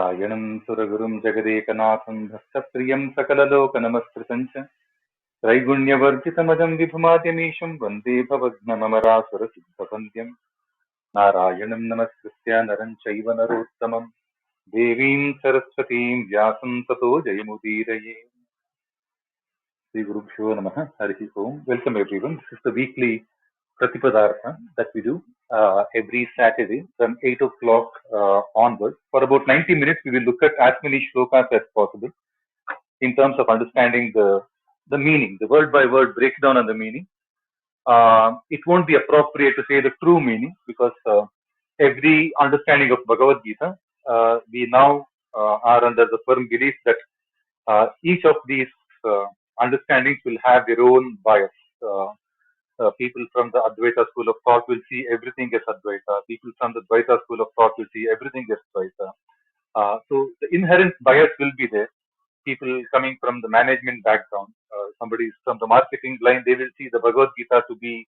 Sayanam Suragurum Jagadekanathan Bhattapriyam Sakalalokanamaskritam च Traiguण्यवर्जितमजं विभुमाद्यमीशं वन्दे भवघ्नममरासुरसिद्धवन्द्यं नारायणं नमस्कृत्य नरं चैव नरोत्तमं देवीं सरस्वतीं व्यासं ततो जयमुदीरये. Sri Gurubhyo Namaha. Harihi Om. Welcome everyone. This is the weekly Pratipadartha that we do every Saturday from 8 o'clock onwards. For about 90 minutes, we will look at as many shlokas as possible in terms of understanding the meaning, the word by word breakdown on the meaning. It won't be appropriate to say the true meaning because every understanding of Bhagavad-Gita, we now are under the firm belief that each of these understandings will have their own bias. People from the Advaita school of thought will see everything as Advaita. People from the Dvaita school of thought will see everything as Dvaita. So the inherent bias will be there. People coming from the management background, somebody is from the marketing line, they will see the Bhagavad-Gita to be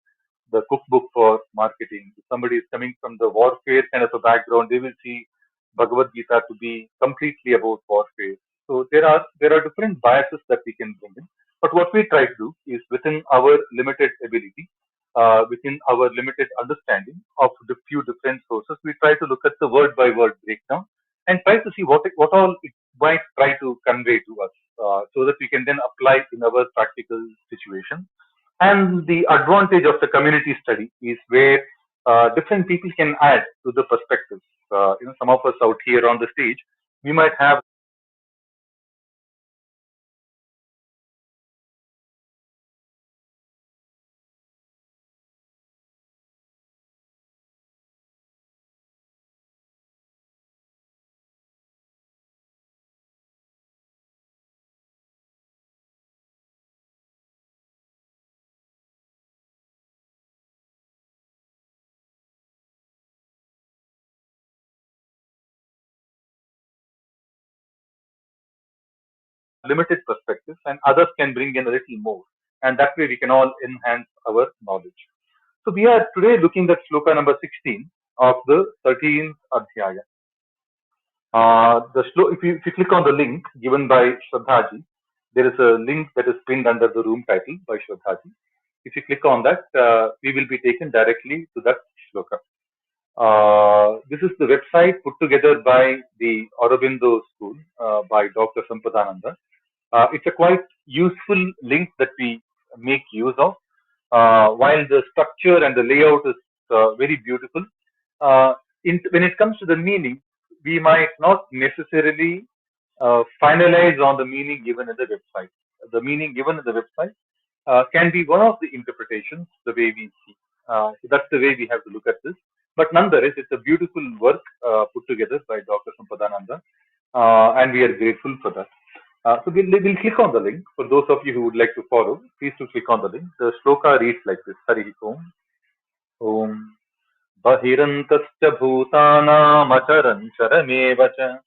the cookbook for marketing. If somebody is coming from the warfare kind of a background, they will see Bhagavad-Gita to be completely about warfare. So there are different biases that we can bring in. But what we try to do is within our limited ability, within our limited understanding of the few different sources, we try to look at the word by word breakdown and try to see what all it might try to convey to us, so that we can then apply in our practical situation. And the advantage of the community study is where different people can add to the perspectives. Some of us out here on the stage, we might have limited perspectives, and others can bring in a little more. And that way we can all enhance our knowledge. So we are today looking at sloka number 16 of the 13th Adhyaya. If you click on the link given by Shraddhaji, there is a link that is pinned under the room title by Shraddhaji. If you click on that, we will be taken directly to that shloka. This is the website put together by the Aurobindo School by Dr. Sampadananda. It's a quite useful link that we make use of. While the structure and the layout is very beautiful, uh, when it comes to the meaning, we might not necessarily finalize on the meaning given in the website. The meaning given in the website can be one of the interpretations, the way we see. So that's the way we have to look at this. But nonetheless, it's a beautiful work put together by Dr. Sampadananda, and we are grateful for that. So we'll click on the link. For those of you who would like to follow, please to click on the link. The shloka reads like this: Harihi Om. Om. Bahirantascha bhutanam charameva cha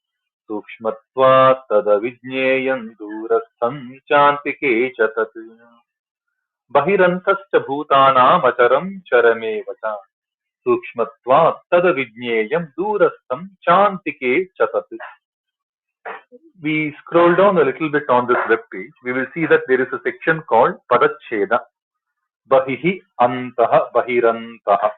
सूक्ष्मत्वात् तदविज्ञेयं दूरस्थं चान्तिके च तत् बहिरन्तश्च भूतानामचरं चरमेव च सूक्ष्मत्वात् तदविज्ञेयं दूरस्थं चान्तिके च तत्. We scroll down a little bit on this web page, we will see that there is a section called Padacheda. Bahihi Antaha Bahirantaha.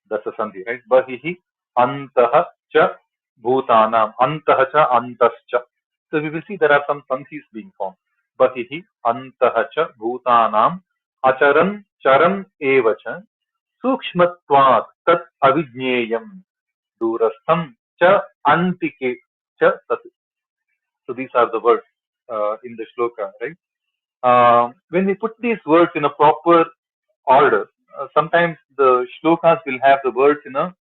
That's a sandhi, right? Bahihi Antaha Cha Bhutanam. Antaha Cha Antascha. So we will see there are some sandhis being formed. Bahihi Antaha Cha Bhutanam Acharan Charam Evacha Sukshmatvat Tat Avijneyam Durastham Cha Antike Cha Tat. So these are the words in the shloka, right? When we put these words in a proper order, sometimes the shlokas will have the words in a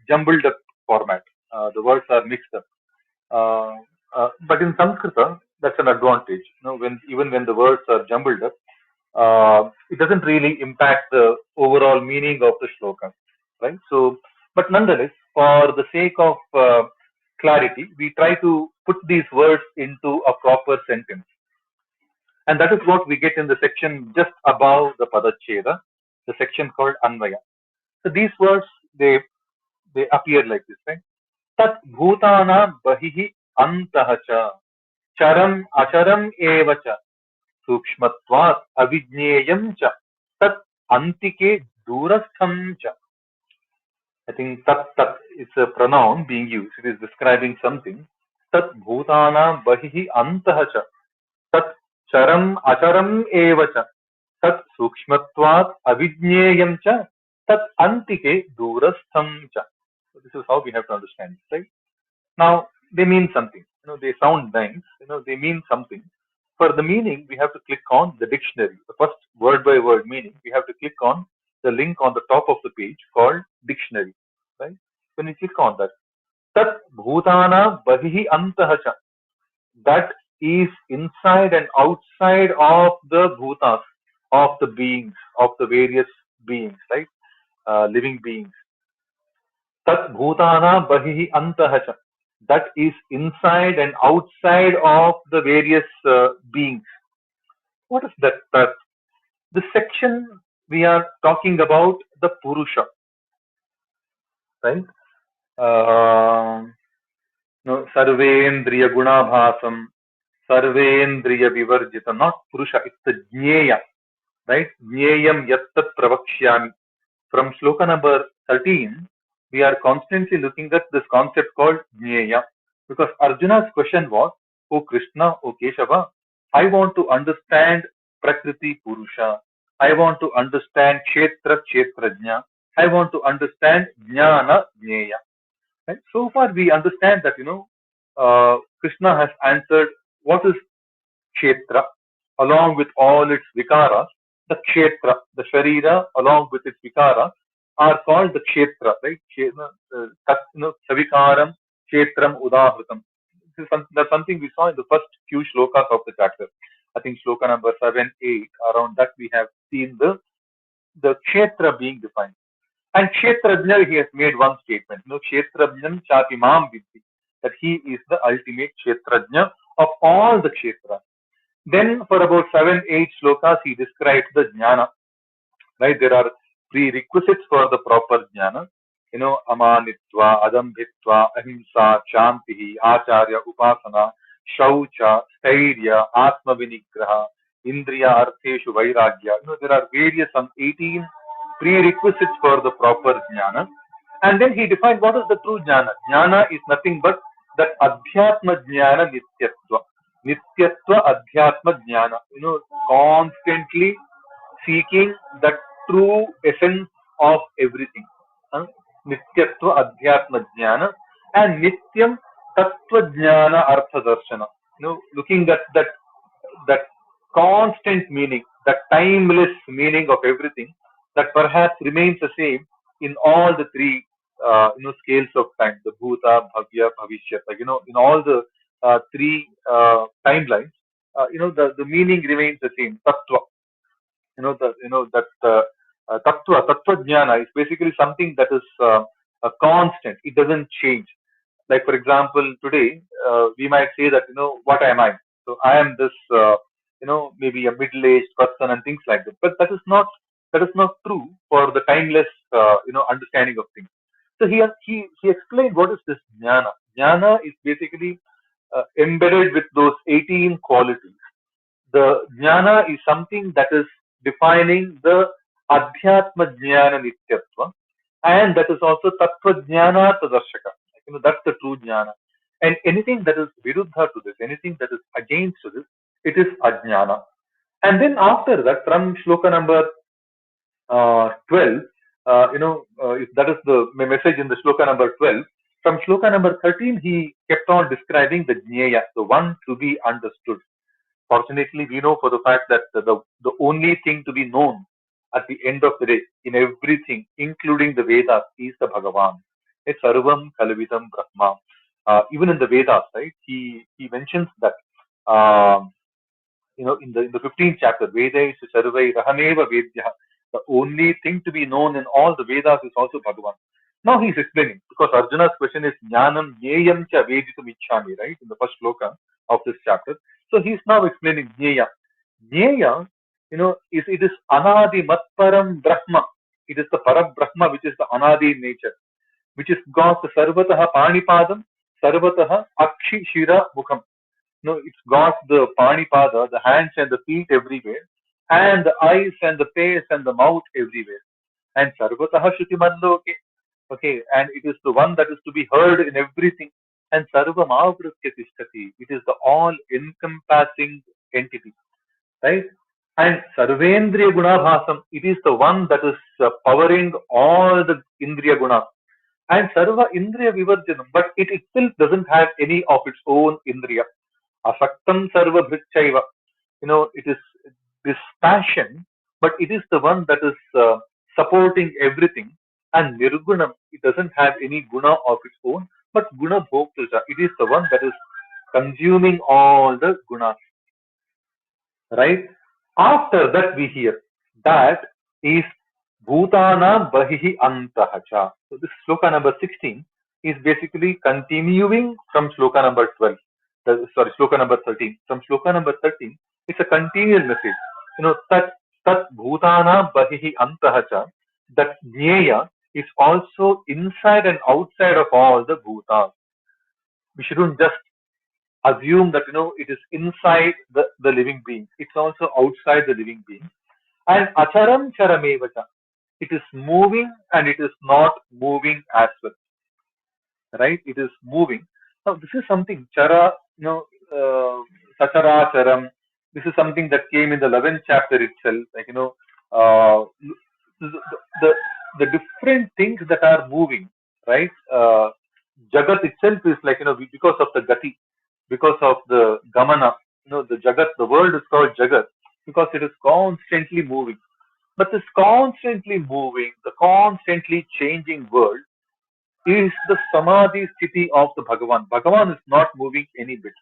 jumbled up format. The words are mixed up. But in Sanskrita, that's an advantage. Even when the words are jumbled up, it doesn't really impact the overall meaning of the shloka, right? So, but nonetheless, for the sake of clarity, we try to put these words into a proper sentence. And that is what we get in the section just above the Padacheda, the section called Anvaya. So these words, they appear like this, right? tat bhutana bahihi antah cha charam acharam eva cha sukshmatvat avijneyam cha tat antike durastham cha. I think tat is a pronoun being used. It is describing something. Tat bhutana bahihi antah cha tat charam acharam eva cha tat sukshmatvat avijneyam cha tat antike durastham cha. So this is how we have to understand it, right? Now they mean something. They sound nice. They mean something. For the meaning, we have to click on the dictionary. The first word by word meaning, we have to click on the link on the top of the page called dictionary. Right? When you click on that, tat bhutana bahihi antahacha. That is inside and outside of the bhutas, of the beings, of the various beings, right? Living beings. Tat bhutana bahihi antahacha. That is inside and outside of the various beings. What is that? The section we are talking about the Purusha, right? No, Sarvendriya Gunabhasam, Sarvendriya Vivarjita, not Purusha, it's the Jnaya, right? Jnayam Yattat Pravakshyami. From shloka number 13, we are constantly looking at this concept called Jnaya. Because Arjuna's question was, O Krishna, O Keshava, I want to understand Prakriti Purusha. I want to understand Kshetra Kshetrajna. I want to understand Jnana Jnaya. Right? So far we understand that, Krishna has answered what is Kshetra, along with all its vikaras. The Kshetra, the Sharira, along with its vikaras, are called the Kshetra, right? Savikaram, Kshetram, Udahritam. That's something we saw in the first few shlokas of the chapter. I think shloka number 7, 8, around that we have seen the Kshetra being defined. And Kshetrajna, he has made one statement, Kshetrajnam Chapi Mam Vidhi, that he is the ultimate Kshetrajna of all the Kshetras. Then for about 7, 8 shlokas, he describes the jnana, right? There are prerequisites for the proper jnana. Amanitva, adambhitva, ahimsa, shantihi, acharya, upasana, shaucha, stairya, atma vinigraha, indriya, artheshu, vairagya. There are various, some 18 prerequisites for the proper jnana. And then he defines what is the true jnana. Jnana is nothing but that adhyatma jnana nityatva. Nityatva Adhyatma Jnana. Constantly seeking the true essence of everything. Nityatva Adhyatma Jnana and Nityam Tattva Jnana Artha Darshana. Looking at that constant meaning, that timeless meaning of everything that perhaps remains the same in all the three scales of time, the Bhuta, Bhavya, Bhavishyat, in all the three timelines, the meaning remains the same. Tattva, that tattva jnana is basically something that is a constant. It doesn't change. Like for example, today we might say that what am I? So I am this maybe a middle-aged person and things like that. But that is not true for the timeless understanding of things. So he explained what is this jnana. Jnana is basically embedded with those 18 qualities. The jnana is something that is defining the adhyatma jnana nityatva, and that is also tattva jnana tadarshaka. That's the true jnana. And anything that is viruddha to this, anything that is against to this, it is ajnana. And then after that, from shloka number 12, if that is the message in the shloka number 12, from shloka number 13, he kept on describing the jnaya, the one to be understood. Fortunately, we know for the fact that the only thing to be known at the end of the day in everything, including the Vedas, is the Bhagavan. It's Sarvam Kalavidam Brahma. Even in the Vedas, right? He mentions that in the 15th chapter, Veda is Sarvai Rahameva Vedya. The only thing to be known in all the Vedas is also Bhagavan. Now he's explaining, because Arjuna's question is Jnanam Jneyam Cha Veditum Ichchami, right? In the first shloka of this chapter. So he's now explaining Jneya. Jneya, it is Anadi Matparam Brahma. It is the Parabrahma which is the Anadi nature. which is got Sarvatah Panipadam, Sarvatah Akshi Shira Mukham. It's got the Panipada, the hands and the feet everywhere, and the eyes and the face and the mouth everywhere. And Sarvatah Shrutimandloke. Okay, and it is the one that is to be heard in everything. And Sarvam Avritya Tishtati. It is the all encompassing entity, right? And Sarvendriya Gunabhasam, it is the one that is powering all the Indriya Gunas. And Sarva Indriya Vivarjanam, but it itself doesn't have any of its own Indriya. Asaktam Sarva Bhrichaiva. It is this passion, but it is the one that is supporting everything. And Nirgunam, it doesn't have any guna of its own, but Guna Bhoktaja. It is the one that is consuming all the gunas. Right? After that, we hear that is Bhutana Bahihi Antahacha. So, this sloka number 16 is basically continuing from sloka number 12. Sloka number 13. From sloka number 13, it's a continual message. Tat Bhutana Bahihi Antahacha, that Jnaya is also inside and outside of all the Bhutas. We shouldn't just assume that it is inside the living being. It's also outside the living being. And acharam charamevacha. It is moving and it is not moving as well. Right? It is moving. Now this is something chara, sachara charam. This is something that came in the 11th chapter itself. Like the, the the different things that are moving, right? Jagat itself is like because of the gati, because of the gamana, the jagat, the world is called jagat because it is constantly moving. But this constantly moving, the constantly changing world is the samadhi sthiti of the Bhagavan. Bhagavan is not moving any bit.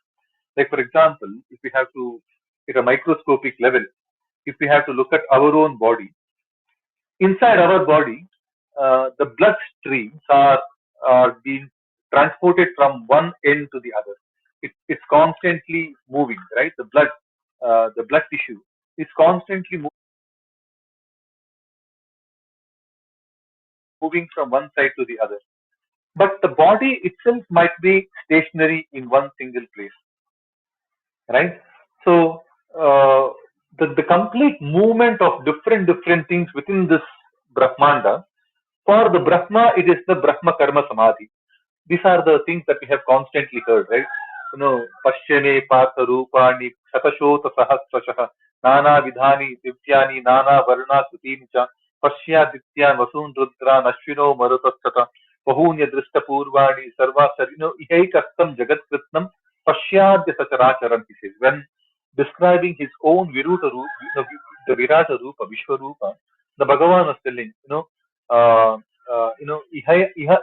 Like for example, if we have to, at a microscopic level, if we have to look at our own body, inside our body, the blood streams are being transported from one end to the other. It's constantly moving, right? The blood tissue is constantly moving from one side to the other. But the body itself might be stationary in one single place, right? So the complete movement of different things within this Brahmanda, for the Brahma, it is the Brahma Karma Samadhi. These are the things that we have constantly heard, right? Pashyane Partha Rupani Satashota Sahasrashaha Nana Vidhani Divyani Nana Varna Sutinicha Pashya Dityan Vasun Rudra Nashvino Marutasata Bahunya Drista Purvani Sarva Sarino Ihaikastam Jagat Kritnam Pashyadya Sacharacharam, he says. When describing his own Viruta Rupa, the Virata Rupa, Vishwarupa, the Bhagavan was telling, Iha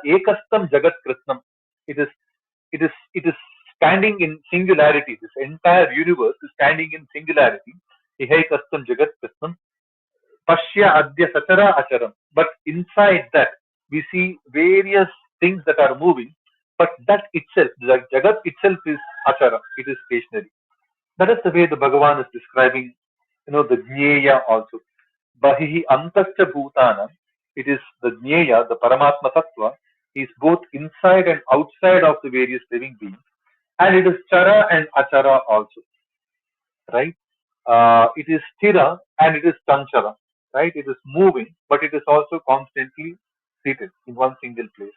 Ekastam Jagat Kritnam. It is standing in singularity. This entire universe is standing in singularity. Ihaikastam Jagat Kritnam. Pashya Adya Sachara Acharam. But inside that, we see various things that are moving, but that itself, the Jagat itself is Achara. It is stationary. That is the way the Bhagavan is describing, the Jnaya also. Bahihi Antascha Bhutana. It is the Jnaya, the Paramatma Tattva, is both inside and outside of the various living beings. And it is Chara and Achara also. Right? It is Sthira and it is Chanchara. Right? It is moving, but it is also constantly seated in one single place.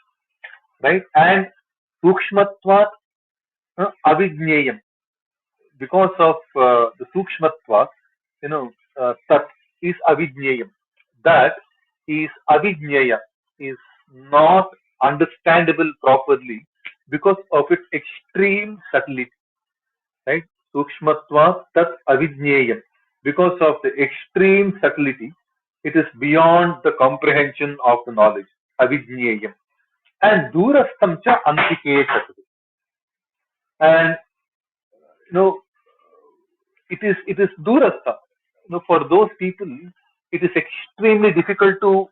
Right? And Sukshmatvat Avijnayam. Because of the Sukshmatvat, Tat is Avijnayam. That is Avijnaya, is not understandable properly because of its extreme subtlety. Right? Sukshmatva tat avidnyayam. Because of the extreme subtlety, it is beyond the comprehension of the knowledge. Avidnyayam. And durastham cha antike sattu. And it is durastha. For those people, it is extremely difficult to,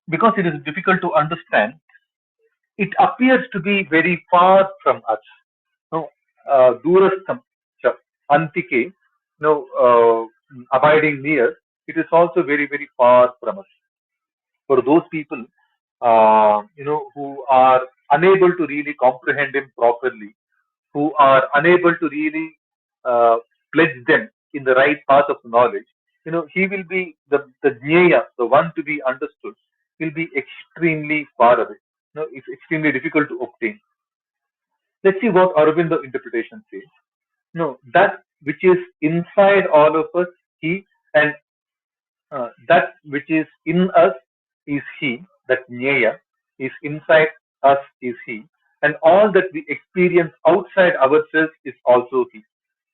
because it is difficult to understand. It appears to be very far from us. Durastham cha antike, abiding near, it is also very, very far from us. For those people, who are unable to really comprehend him properly, who are unable to really uh, pledge them in the right path of knowledge, he will be the jnaya, the one to be understood, will be extremely far away. It's extremely difficult to obtain. Let's see what Aurobindo interpretation says. No, that which is inside all of us, he, and that which is in us is he, that Jnaya is inside us is he, and all that we experience outside ourselves is also he.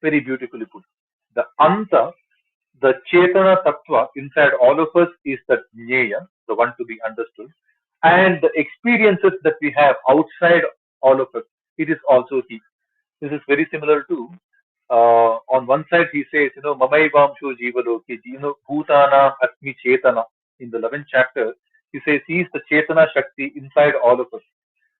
Very beautifully put. The Anta, the Chetana Tattva inside all of us is the Jnaya, the one to be understood, and the experiences that we have outside all of us, it is also he. This is very similar to, on one side he says, Mamaivamsho Jivaloki, Bhutana Asmi Chetana. In the 11th chapter, he says he is the Chetana Shakti inside all of us,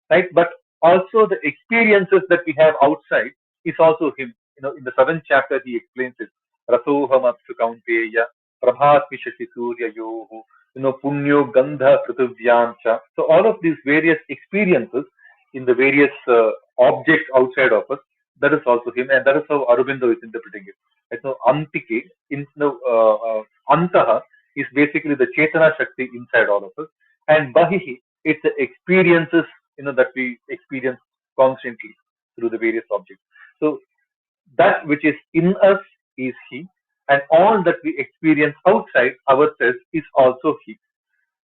right? But also the experiences that we have outside is also him. In the 7th chapter, he explains it. Rasoham apsu kaunteya, prabhatmi shashi surya yoho, punyo gandha prithvyam cha. So all of these various experiences in the various objects outside of us, that is also him, and that is how Aurobindo is interpreting it. Right? So Antike, Antaha is basically the Chetana Shakti inside all of us, and Bahihi, it's the experiences that we experience constantly through the various objects. So that which is in us is he, and all that we experience outside ourselves is also he.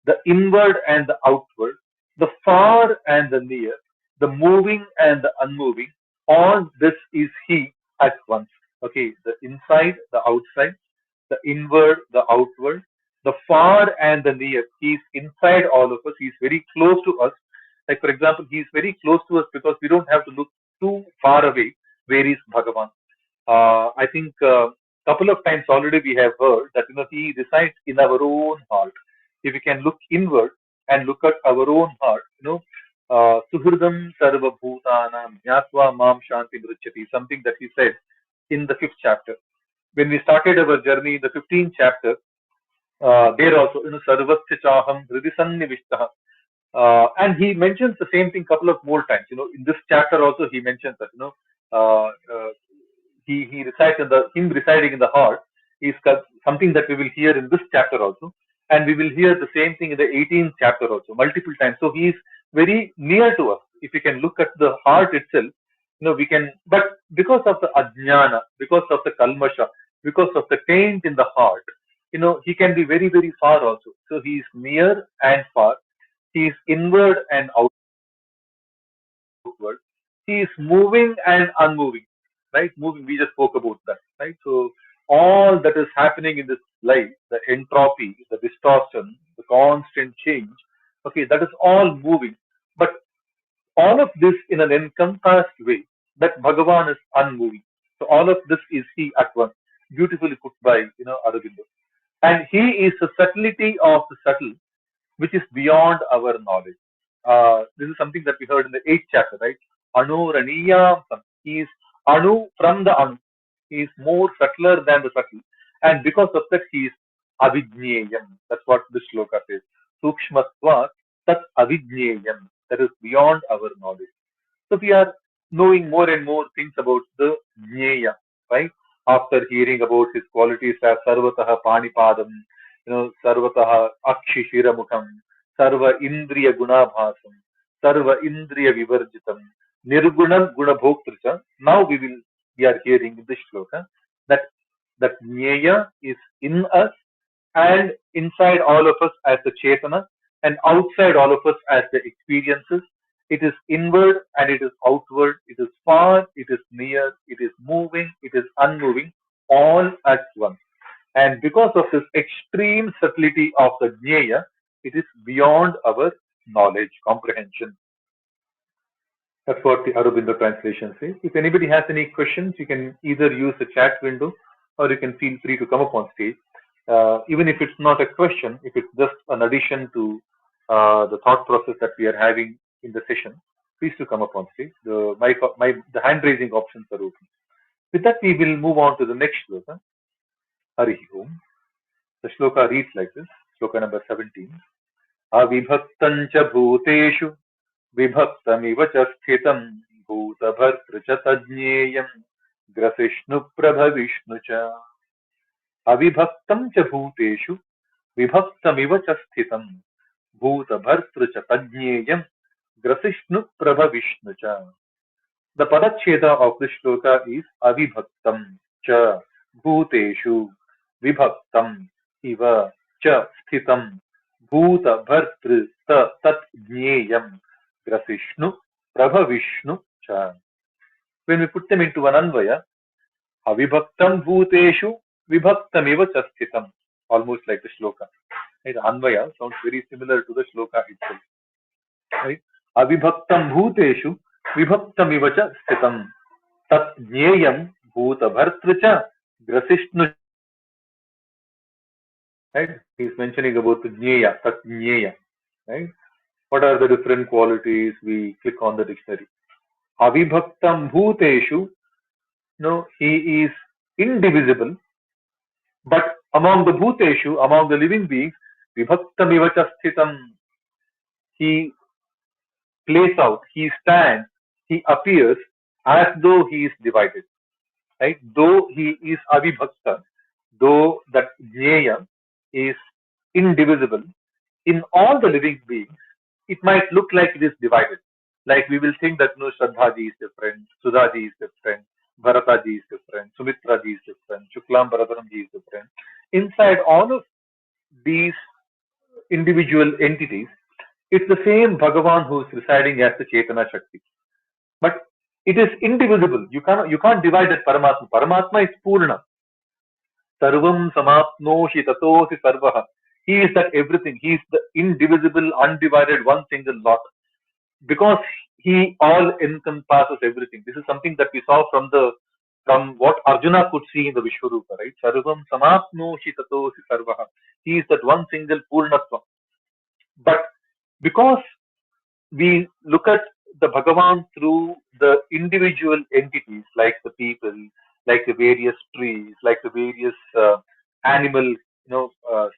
The inward and the outward, the far and the near, the moving and the unmoving, all this is he at once. Okay, the inside, the outside, the inward, the outward, the far and the near. He's inside all of us. He's very close to us. Like, for example, he's very close to us because we don't have to look too far away where is Bhagavan. I think a couple of times already we have heard that he resides in our own heart. If we can look inward and look at our own heart, Suhridam Sarva Bhutanam Jnatva Mam Shanti Mrichati, something that he said in the 5th chapter. When we started our journey in the 15th chapter, there also, Sarvasya Chaham Hridisannivishtaha. And he mentions the same thing couple of more times. In this chapter also he mentions that, uh, uh, he resides in him residing in the heart is something that we will hear in this chapter also. And we will hear the same thing in the 18th chapter also, multiple times. So he is very near to us. If we can look at the heart itself, we can, but because of the ajnana, because of the kalmasha, because of the taint in the heart, he can be very, very far also. So he is near and far. He is inward and outward. He is moving and unmoving, right? Moving, we just spoke about that, right? So all that is happening in this life, the entropy, the distortion, the constant change, okay, that is all moving. But all of this in an encompassed way, that Bhagavan is unmoving. So all of this is he at once, beautifully put by Aurobindo. And he is the subtlety of the subtle, which is beyond our knowledge. This is something that we heard in the 8th chapter, right? Anu Raniyam. He is Anu from the Anu. He is more subtler than the subtle. And because of that, he is Avidnyayam. That's what this shloka says. Sukshmatva Tat Avidnyayam. That is beyond our knowledge. So we are knowing more and more things about the Jnaya, right? After hearing about his qualities as Sarvataha Panipadam, Sarvataha Akshishiramukham, Sarva Indriya Gunabhasam, Sarva Indriya Vivarjitam, Nirgunam Gunabhoktricha. Now we are hearing in this shloka that Jnaya is in us and inside all of us as the Chetana, and outside all of us as the experiences. It is inward and it is outward. It is far, it is near, it is moving, it is unmoving, all at once. And because of this extreme subtlety of the Jnaya, it is beyond our knowledge, comprehension. That's what the Aurobindo translation says. If anybody has any questions, you can either use the chat window or you can feel free to come up on stage. Even if it's not a question, if it's just an addition to the thought process that we are having in the session, please to come up on stage. The hand raising options are open. With that, we will move on to the next shloka. Hari Om. The shloka reads like this, shloka number 17. अविभक्तं च भूतेषु विभक्तमिव च स्थितं भूतभर्तृ च तज्ज्ञेयं ग्रसिष्णुप्रभविष्णु च अविभक्तं च भूतेषु विभक्तमिव च स्थितं भूतभर्तृ च तज्ज्ञेयं ग्रसिष्णुप्रभविष्णु च. The padacheda of this shloka is avibhaktam cha bhuteshu vibhaktam iva cha sthitam bhuta bhartru ta tat jneyam grasishnu prabhavishnu cha. When we put them into one anvaya, avibhaktam bhuteshu vibhaktamiva cha sthitam, almost like the shloka. Right? Anvaya sounds very similar to the shloka itself. Right? Avibhaktam bhuteshu vibhaktamiva cha sthitam tat jneyam bhuta bhartru cha grasishnu. Right? He is mentioning about the jneya, tat jneya. Right? What are the different qualities? We click on the dictionary. Avibhaktam bhuteshu, no, he is indivisible, but among the bhuteshu, among the living beings, vibhaktamiva cha sthitam, he plays out, he stands, he appears as though he is divided. Right? Though he is avibhakta, though that jnaya is indivisible, in all the living beings, it might look like it is divided. Like we will think that no, Shraddhaji is different, Sudhaji is different, Bharataji is different, Sumitraji is different, Shuklam Bharadaramji is different. Inside all of these individual entities, it's the same Bhagavan who is residing as the Chetana Shakti. But it is indivisible. You can't divide that Paramatma. Paramatma is Purna. Sarvam samapnoshi tatosi sarvaha. He is that everything. He is the indivisible, undivided, one single lot. Because he all encompasses everything. This is something that we saw from what Arjuna could see in the Vishwarupa, right? Sarvam samapnoshi tatosi sarvaha. He is that one single Purnatva. But because we look at the Bhagavan through the individual entities, like the people, like the various trees, like the various animal,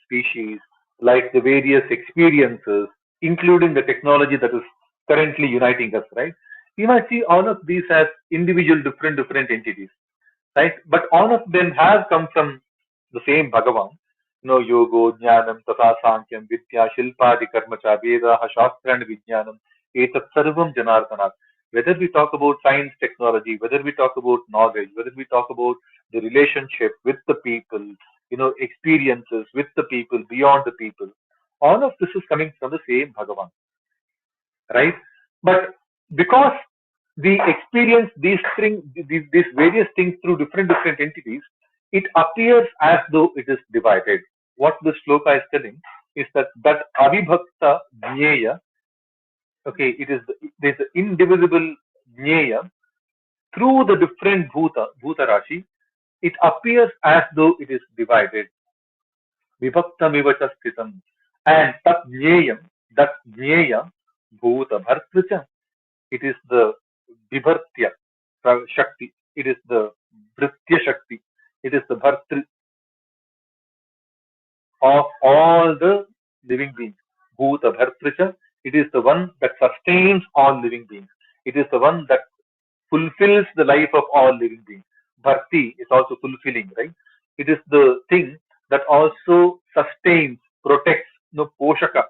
species, like the various experiences, including the technology that is currently uniting us, right? We might see all of these as individual, different entities, right? But all of them have come from the same Bhagavan. Yogo, Jnanam, Tata Sankyam, Vidya, Shilpadi, Karmacha, Veda, Shastra and Vijnanam, Etat Sarvam Janardana. Whether we talk about science, technology, whether we talk about knowledge, whether we talk about the relationship with the people, experiences with the people, beyond the people, all of this is coming from the same Bhagavan, right? But because we experience these various things through different entities, it appears as though it is divided. What the shloka is telling is that avibhakta jnaya, okay, there's the indivisible jnaya through the different bhuta rashi. It appears as though it is divided. Vibhaktamiva cha sthitam, and tat jnayam, that jnaya bhuta bhartrucha. It is the Vibhartya Shakti. It is the Vritya Shakti. It is the Bhartri of all the living beings. Bhuta Bhartricha. It is the one that sustains all living beings. It is the one that fulfills the life of all living beings. Bharti is also fulfilling, right? It is the thing that also sustains, protects, Poshaka,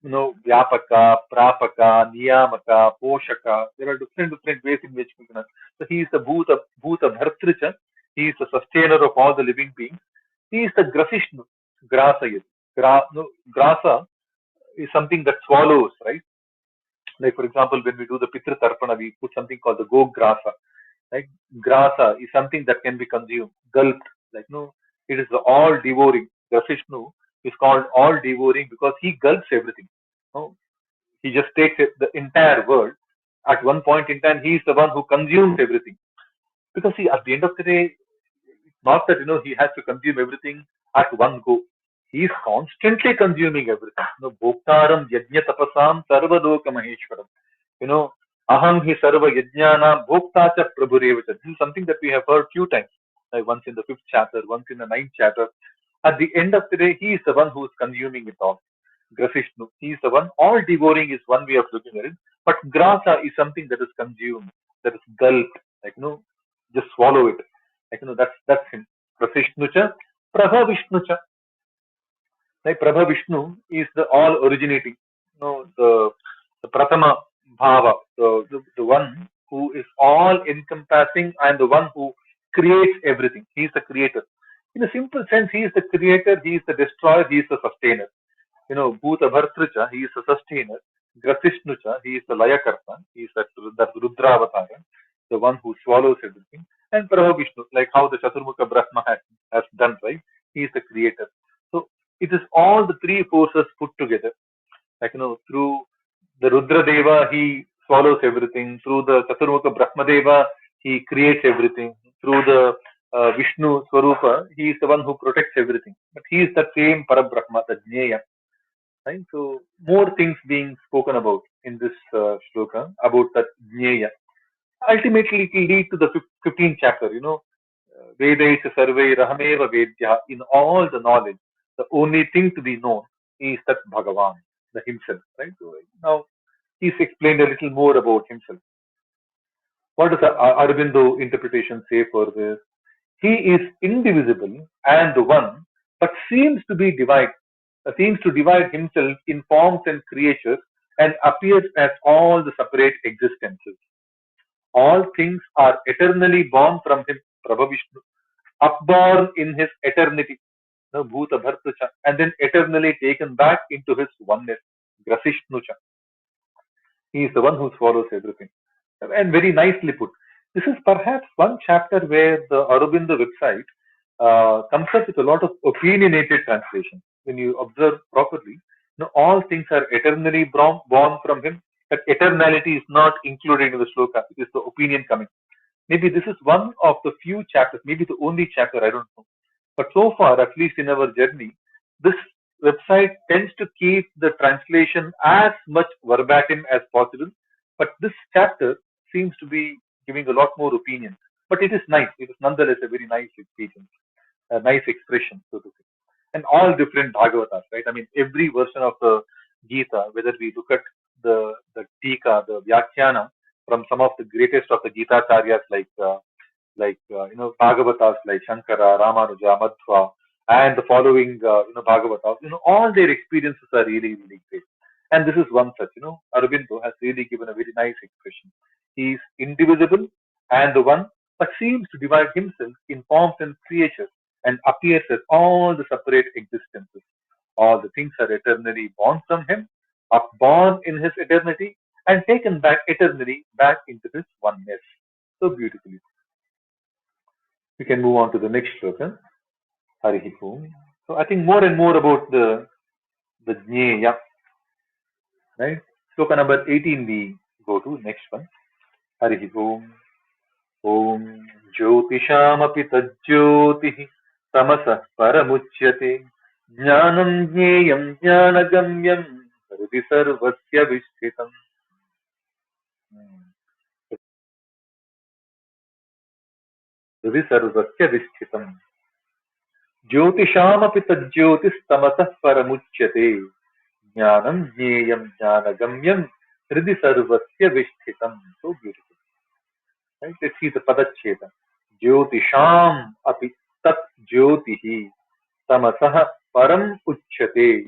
Vyapaka, Prapaka, Niyamaka, Poshaka. There are different ways in which we can. So he is the Bhuta Bhartricha. He is the sustainer of all the living beings. He is the Grasishnu, Grasa. Grasa is something that swallows, right? Like for example, when we do the Pitra Tarpana, we put something called the Go Grasa. Like grasa is something that can be consumed, gulped. Like it is the all devouring. Grasishnu is called all devouring because he gulps everything. No, he just takes the entire world. At one point in time, he is the one who consumes everything. Because see, at the end of the day, it's not that he has to consume everything at one go. He is constantly consuming everything. Bhoktaram yajna tapasam sarvaloka maheshwaram. Aham hi sarva yajnana bhokta cha prabhurevacha. This is something that we have heard few times. Like once in the 5th chapter, once in the 9th chapter. At the end of the day, he is the one who is consuming it all. Grasishnu, he is the one. All devouring is one way of looking at it. But grasa is something that is consumed, that is gulped, like just swallow it. Like that's him. Grasishnucha, Prabha Vishnucha. Like Prabha Vishnu is the all originating, the Pratama Bhava, the one who is all encompassing and the one who creates everything. He is the creator. In a simple sense, he is the creator, he is the destroyer, he is the sustainer. Bhuta Bhartracha, he is the sustainer. Grasishnucha, he is the Layakarta, he is that Rudravatara, the one who swallows everything. And Prabha Vishnu, like how the Chaturmukha Brahma has done, right? He is the creator. So it is all the three forces put together. Like, through the Rudra Deva, he swallows everything. Through the Chaturmukha Brahma Deva, he creates everything. Through the Vishnu Swarupa, he is the one who protects everything. But he is the same Parabrahma, the Jnaya. Right? So, more things being spoken about in this shloka about that Jnaya. Ultimately, it will lead to the 15th chapter, Vedaisa Sarve Rahameva Vedya, in all the knowledge, the only thing to be known is that Bhagavan, the himself, right? So now he's explained a little more about himself. What does Aurobindo interpretation say for this? He is indivisible and the one, but seems to divide himself in forms and creatures and appears as all the separate existences. All things are eternally born from him, Prabha Vishnu, upborn in his eternity, Bhuta Bhartacha, and then eternally taken back into his oneness, Grasishnucha. He is the one who swallows everything. And very nicely put. This is perhaps one chapter where the Aurobindo website comes up with a lot of opinionated translation. When you observe properly, all things are eternally born from him. That eternality is not included in the shloka. It is the opinion coming. Maybe this is one of the few chapters, maybe the only chapter, I don't know. But so far, at least in our journey, this website tends to keep the translation as much verbatim as possible. But this chapter seems to be giving a lot more opinion. But it is nice. It is nonetheless a very nice experience, a nice expression, so to say. And all different Bhagavatas, right? I mean, every version of the Gita, whether we look at the Tika, the Vyakhyana, from some of the greatest of the Gita Charyas Bhagavatas like Shankara, Ramanuja, Madhva, and the following Bhagavatas, all their experiences are really, really great. And this is one such, Aurobindo has really given a very nice expression. He is indivisible and the one, but seems to divide himself in forms and creatures and appears as all the separate existences. All the things are eternally born from him, upborn in his eternity, and taken back eternally back into his oneness. So beautifully. We can move on to the next shloka, Harihi Om. So I think more and more about the Jnaya, right? Shloka number 18 we go to, next one. Harihi Om. Om Jyotishamapi Tajyotih Tamasah Paramuchyate Jnanam Jneyam Jnanagamyam Hridi Sarvasya Vishtitam. Hridi Sarvasya Vishtitam. Jyotishamapि tajyotistamasah paramuchyate jnanam jneyam jnanagamyam hridi sarvasya vishtitam. So beautiful. Right? Let's see the padacheta. Jyotisham api tat jyotihi tamasah param uchyate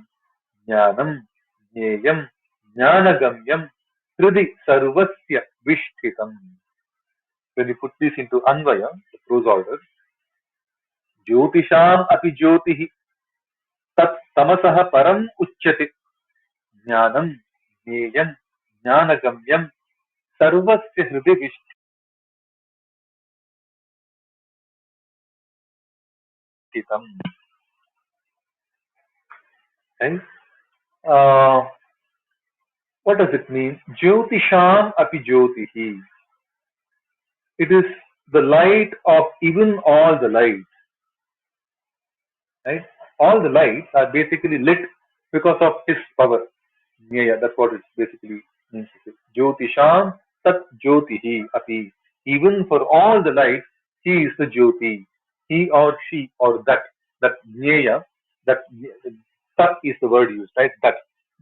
jnanam jneyam jnanagamyam hridi sarvasya vishtitam. When you put this into Anvaya, the prose order, Jyotisham api jyotihi tat tamasah param uchyate jnanam jneyam jnanagamyam sarvasya hridaya vishtitam. Right? Uh, what does it mean? Jyotisham api jyotihi. It is the light of even all the lights. Right? All the lights are basically lit because of his power. Yeah, that's what it basically means. Jyotisham tat jyotihi api. Even for all the lights, he is the jyoti. He or she or that jnaya, that tat is the word used, right? That.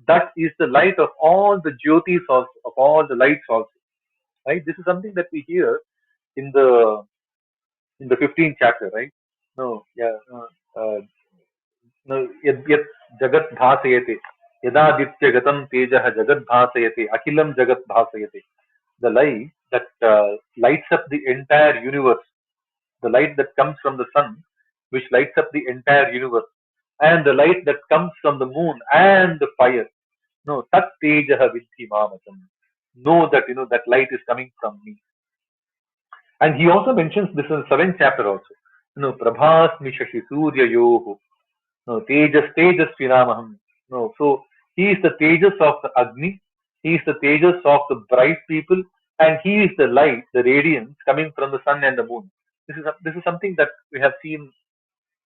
That is the light of all the jyotis also, of all the lights also. Right? This is something that we hear in the 15th chapter, right? No, yeah, no, yad jagat bhasayate, yadaditya gatam tejah jagat bhasayate, akilam jagat bhasayate. The light that lights up the entire universe, the light that comes from the sun, which lights up the entire universe, and the light that comes from the moon and the fire. No, tat tejah vidhi mamatam. Know that that light is coming from me. And he also mentions this in the 7th chapter also. Prabhasmi shashi surya yoho. No, tejas tejas vinamaham. No, so he is the tejas of the Agni. He is the tejas of the bright people, and he is the light, the radiance coming from the sun and the moon. This is something that we have seen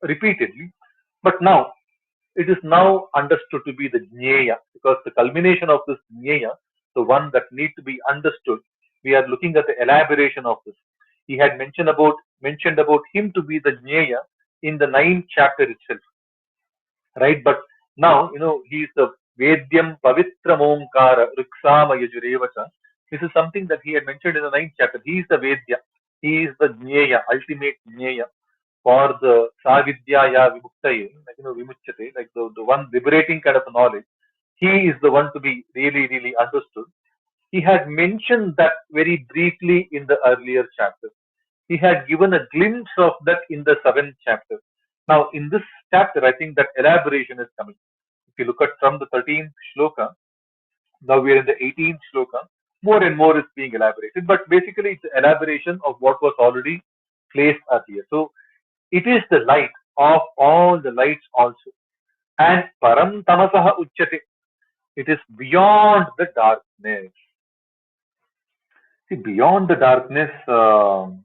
repeatedly, but now it is now understood to be the Jnaya, because the culmination of this Jnaya, the one that needs to be understood, we are looking at the elaboration of this. He had mentioned about him to be the Jnaya in the 9th chapter itself, right? But now, he is the Vedyam Pavitram Omkara Riksama Yajurevacha. This is something that he had mentioned in the 9th chapter. He is the Vedya. He is the Jnaya, ultimate Jnaya for the Savidyaya Vimuktaye, Vimuchate, like the one liberating kind of knowledge. He is the one to be really, really understood. He had mentioned that very briefly in the earlier chapter. He had given a glimpse of that in the 7th chapter. Now, in this chapter, I think that elaboration is coming. If you look at from the 13th shloka, now we are in the 18th shloka, more and more is being elaborated. But basically, it's an elaboration of what was already placed earlier. So, it is the light of all the lights also. And param tamasaha uchyate. It is beyond the darkness. See, beyond the darkness, no,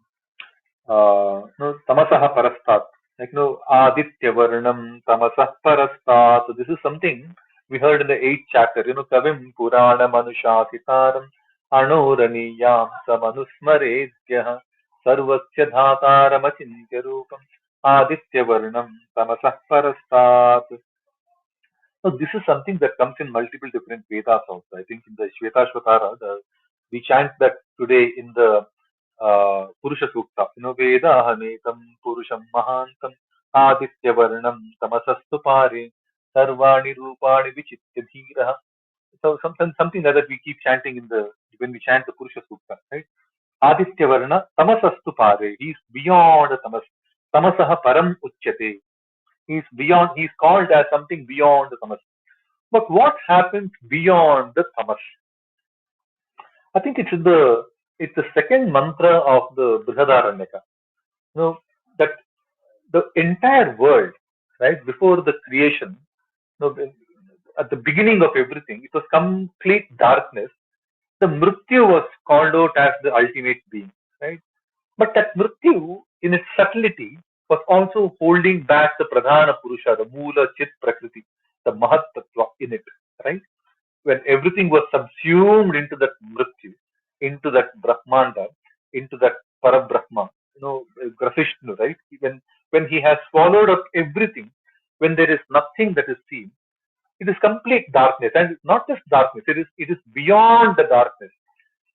tamasaha parastat. Like, no, aditya varnam tamasah parastat. So this is something we heard in the 8th chapter. Kavim purana manushasitaram anoraniyam samanusmaredhyah sarvasya dhataram achintya rupam aditya varnam tamasah parastat. So this is something that comes in multiple different Vedas also. I think in the Shvetashvatara, we chant that today in the Purusha Sukta. Vedahamekam Purusham Mahantam Aditya Varnam Tamasastu Pare Sarvani Rupani Vichitya Dhiraha. So something like that we keep chanting when we chant the Purusha Sukta, right? Aditya Varna Tamasastu Pare. He is beyond the Tamas. Tamasaha Param Uchyate. He is beyond. He is called as something beyond the Tamas. But what happens beyond the tamas? I think it's the second mantra of the Brihadaranyaka. That the entire world, right, before the creation, at the beginning of everything, it was complete darkness. The Mrityu was called out as the ultimate being, right? But that Mrityu, in its subtlety, was also holding back the Pradhana Purusha, the Mula Chit Prakriti, the Mahat Tattva in it, right? When everything was subsumed into that Mrityu, into that Brahmanda, into that Parabrahma, Grasishnu, right? When he has swallowed up everything, when there is nothing that is seen, it is complete darkness. And it's not just darkness, it is beyond the darkness.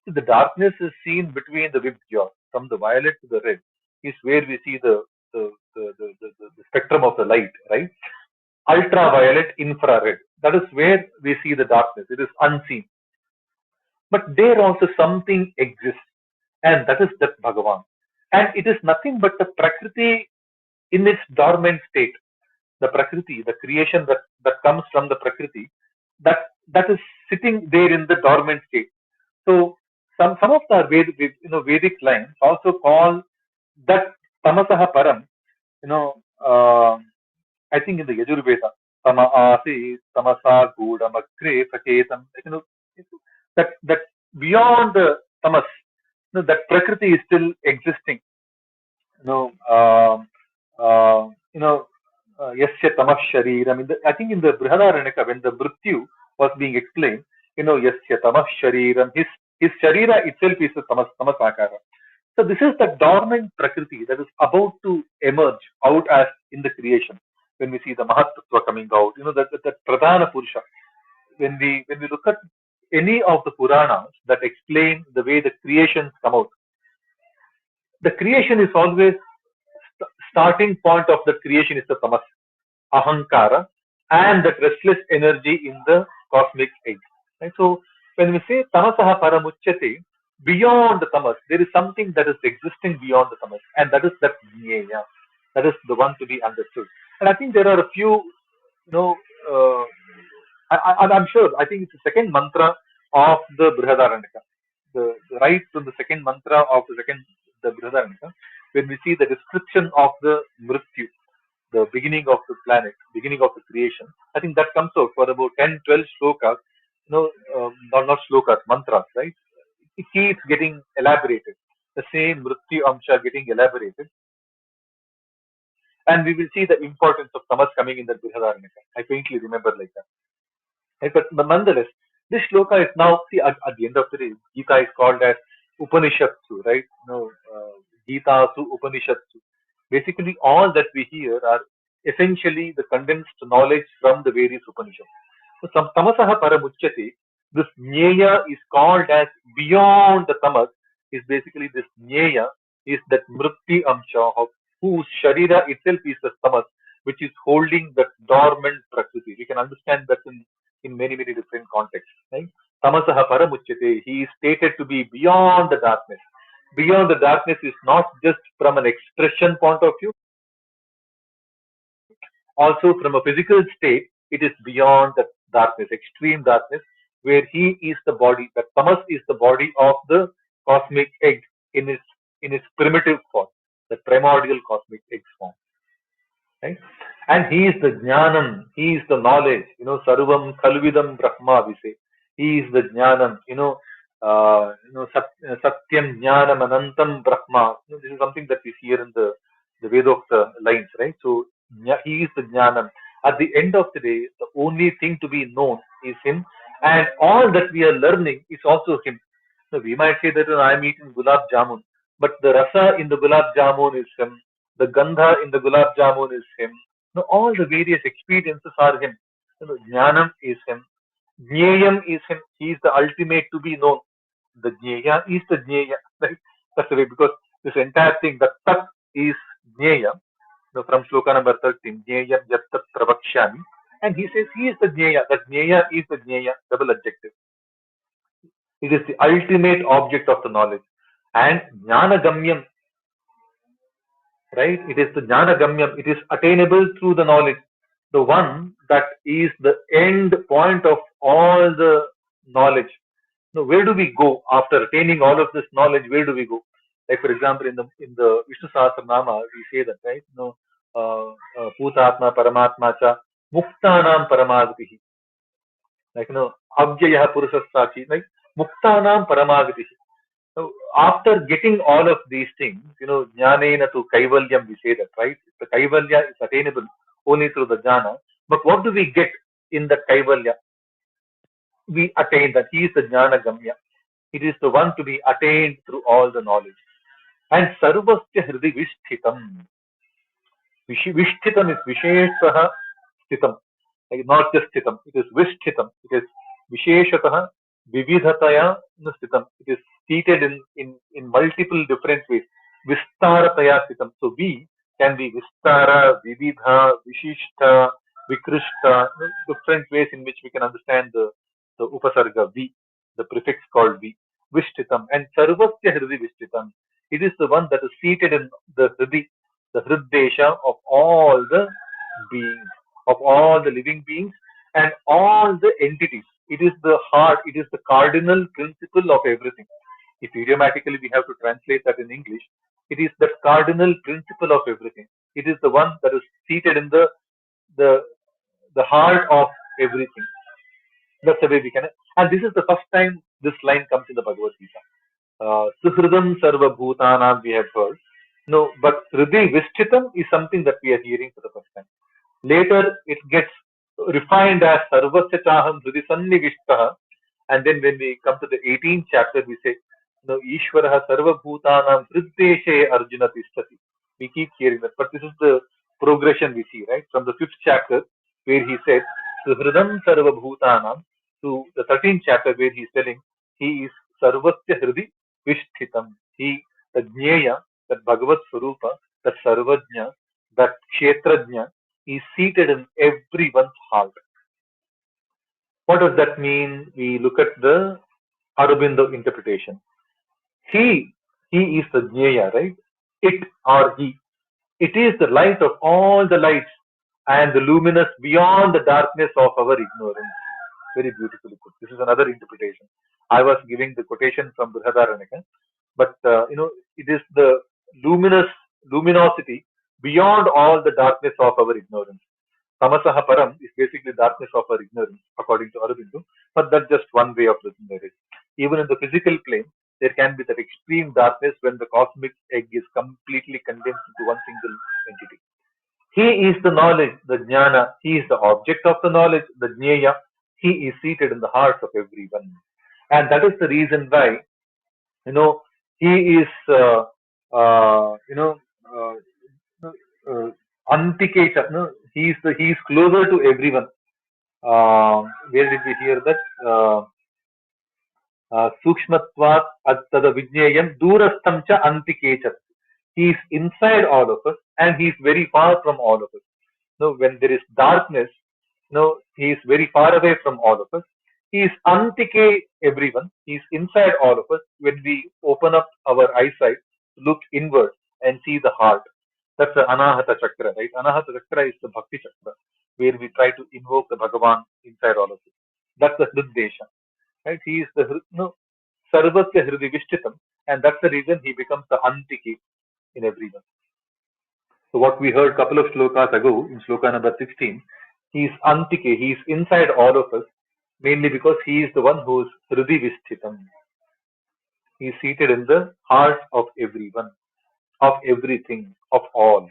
The darkness is seen between the vibgyor, from the violet to the red, is where we see the spectrum of the light, right? Ultraviolet, infrared. That is where we see the darkness. It is unseen. But there also something exists, and that is that Bhagavan. And it is nothing but the Prakriti in its dormant state. The Prakriti, the creation that comes from the Prakriti, that is sitting there in the dormant state. So some of the Vedic lines also call that Tamasaha Param, you know, I think in the Yajurveda, Tama Asi, Tamasa Gudam Agre Saketam, that beyond the Tamas, that Prakriti is still existing. Yasya Tamas Sharir. I think in the Brihadaranyaka, when the Mrityu was being explained, Yasya Tamas Shariram, his Sharira itself is a Tamas Akara. So this is the dormant Prakriti that is about to emerge out as in the creation. When we see the Mahattatva coming out, that Pradhana Purusha, when we look at any of the Puranas that explain the way the creations come out, the creation is always starting point of the creation is the tamas, ahankara, and that restless energy in the cosmic egg. Right? So when we say tamasaha paramuchyate, beyond the tamas, there is something that is existing beyond the tamas, and that is that jnaya. That is the one to be understood. And I think there are a few, you know, uh, I'm sure. I think it's the second mantra of the Brihadaranyaka. Right from the second mantra of the Brihadaranyaka, when we see the description of the Mrityu, the beginning of the planet, beginning of the creation. I think that comes out for about 10, 12 slokas, not slokas, mantras, right? It keeps getting elaborated. The same Mrityu Amsha getting elaborated. And we will see the importance of tamas coming in the Brihadaranyaka. I faintly remember like that. Right? But nonetheless, this shloka is now, see, at the end of the day, Gita is called as Upanishatsu, right? Gita su Upanishatsu. Basically, all that we hear are essentially the condensed knowledge from the various Upanishads. So, some tamasaha paramuchyate, this jnaya is called as beyond the tamas, is basically this jnaya, is that mritti amsha of whose sharira itself is the tamas, which is holding that dormant prakriti. We can understand that in many, many different contexts. Right? Tamasaha paramuchyate, he is stated to be beyond the darkness. Beyond the darkness is not just from an expression point of view, also from a physical state, it is beyond the darkness, extreme darkness, where he is the body, that tamas is the body of the cosmic egg in its primitive form, the primordial cosmic egg form. Right? And he is the jnanam, he is the knowledge, sarvam kalvidam brahma, we say. He is the jnanam, satyam jnanam anantam brahma. This is something that we see here in the Vedokta lines, right? So he is the jnanam. At the end of the day, the only thing to be known is him, and all that we are learning is also him. So we might say that I am eating gulab jamun, but the rasa in the gulab jamun is him, the gandha in the gulab jamun is him. All the various experiences are him. Jnanam is him. Jnayam is him. He is the ultimate to be known. The Jnaya is the Jnaya. Right? That's the way, because this entire thing, the Tat is Jnaya. From Shloka number 13, Jnayam Yattat Pravakshami. And he says he is the Jnaya. That Jnaya is the Jnaya, double adjective. It is the ultimate object of the knowledge. And Jnana Gamyam, right? It is the Jnana Gamyam. It is attainable through the knowledge. The one that is the end point of all the knowledge. Now, where do we go after attaining all of this knowledge? Where do we go? Like, for example, in the Vishnu Sahasranama, we say that, right? Bhutatma Paramatma cha Muktanam Paramagatihi. Like, Abhyayah Purusasachi, like Muktanam Paramagatihi. So after getting all of these things, jnanena to kaivalyam, we say that, right? The kaivalya is attainable only through the jnana. But what do we get in the kaivalya? We attain that. He is the jnana gamya. It is the one to be attained through all the knowledge. And sarvasya hridi vishthitam. Vishthitam is visheshaha sthitam. Like not just sthitam. It is vishthitam. It is visheshatah vividhataya sthitam. It is seated in multiple different ways. Vistarataya sthitam. So we can be vistara, vividha, vishishta, vikrishta, different ways in which we can understand the upasarga vi, the prefix called vi, vishtitam, and sarvasya hridi vishtitam. It is the one that is seated in the hridi, the hriddesha of all the beings, of all the living beings, and all the entities. It is the heart, it is the cardinal principle of everything. If idiomatically we have to translate that in English, it is the cardinal principle of everything. It is the one that is seated in the the heart of everything. That's the way we can. And this is the first time this line comes in the Bhagavad-Gita. Suhridam Sarva Bhutanam we have heard. No, but Hridi Vishtitam is something that we are hearing for the first time. Later it gets refined as Sarvasya Chaham Hridi Sannivishtaha. And then when we come to the 18th chapter, we say, Ishvaraha Sarva Bhutanam Hriddeshe Arjuna Tishtati. We keep hearing that. But this is the progression we see, right? From the 5th chapter, where he said, Suhridam Sarva Bhutanam, to the 13th chapter where he is telling he is Sarvatya Hridi Vishthitam. He, the Jnaya, that Bhagavad Swarupa, that Sarvajna, that Kshetrajna, is seated in everyone's heart. What does that mean? We look at the Aurobindo interpretation. He, he is the Jnaya, right? It or he. It is the light of all the lights and the luminous beyond the darkness of our ignorance. Very beautifully put. This is another interpretation. I was giving the quotation from Brihadaranyaka, but it is the luminosity beyond all the darkness of our ignorance. Tamasaha Param is basically darkness of our ignorance, according to Aurobindo, but that's just one way of looking at it. Even in the physical plane, there can be that extreme darkness when the cosmic egg is completely condensed into one single entity. He is the knowledge, the jnana. He is the object of the knowledge, the jnaya. He is seated in the hearts of everyone. And that is the reason why, you know, he is, uh, uh, Antiketa, no, he is closer to everyone. Where did we hear that? Sukshmatvat attada vijnayam durastam cha antikechat. He is inside all of us and he is very far from all of us. No, when there is darkness, no, he is very far away from all of us. He is antike everyone. He is inside all of us. When we open up our eyesight, look inward and see the heart. That's the Anahata Chakra, right? Anahata Chakra is the Bhakti Chakra, where we try to invoke the Bhagavan inside all of us. That's the Hriddesha, right? He is the Sarvasya Hridi Vishtitam, and that's the reason he becomes the Antiki in everyone. So what we heard a couple of shlokas ago in shloka number 16, he is Antike, he is inside all of us, mainly because he is the one who is Hridi Vishtitam. He is seated in the heart of everyone, of everything, of all.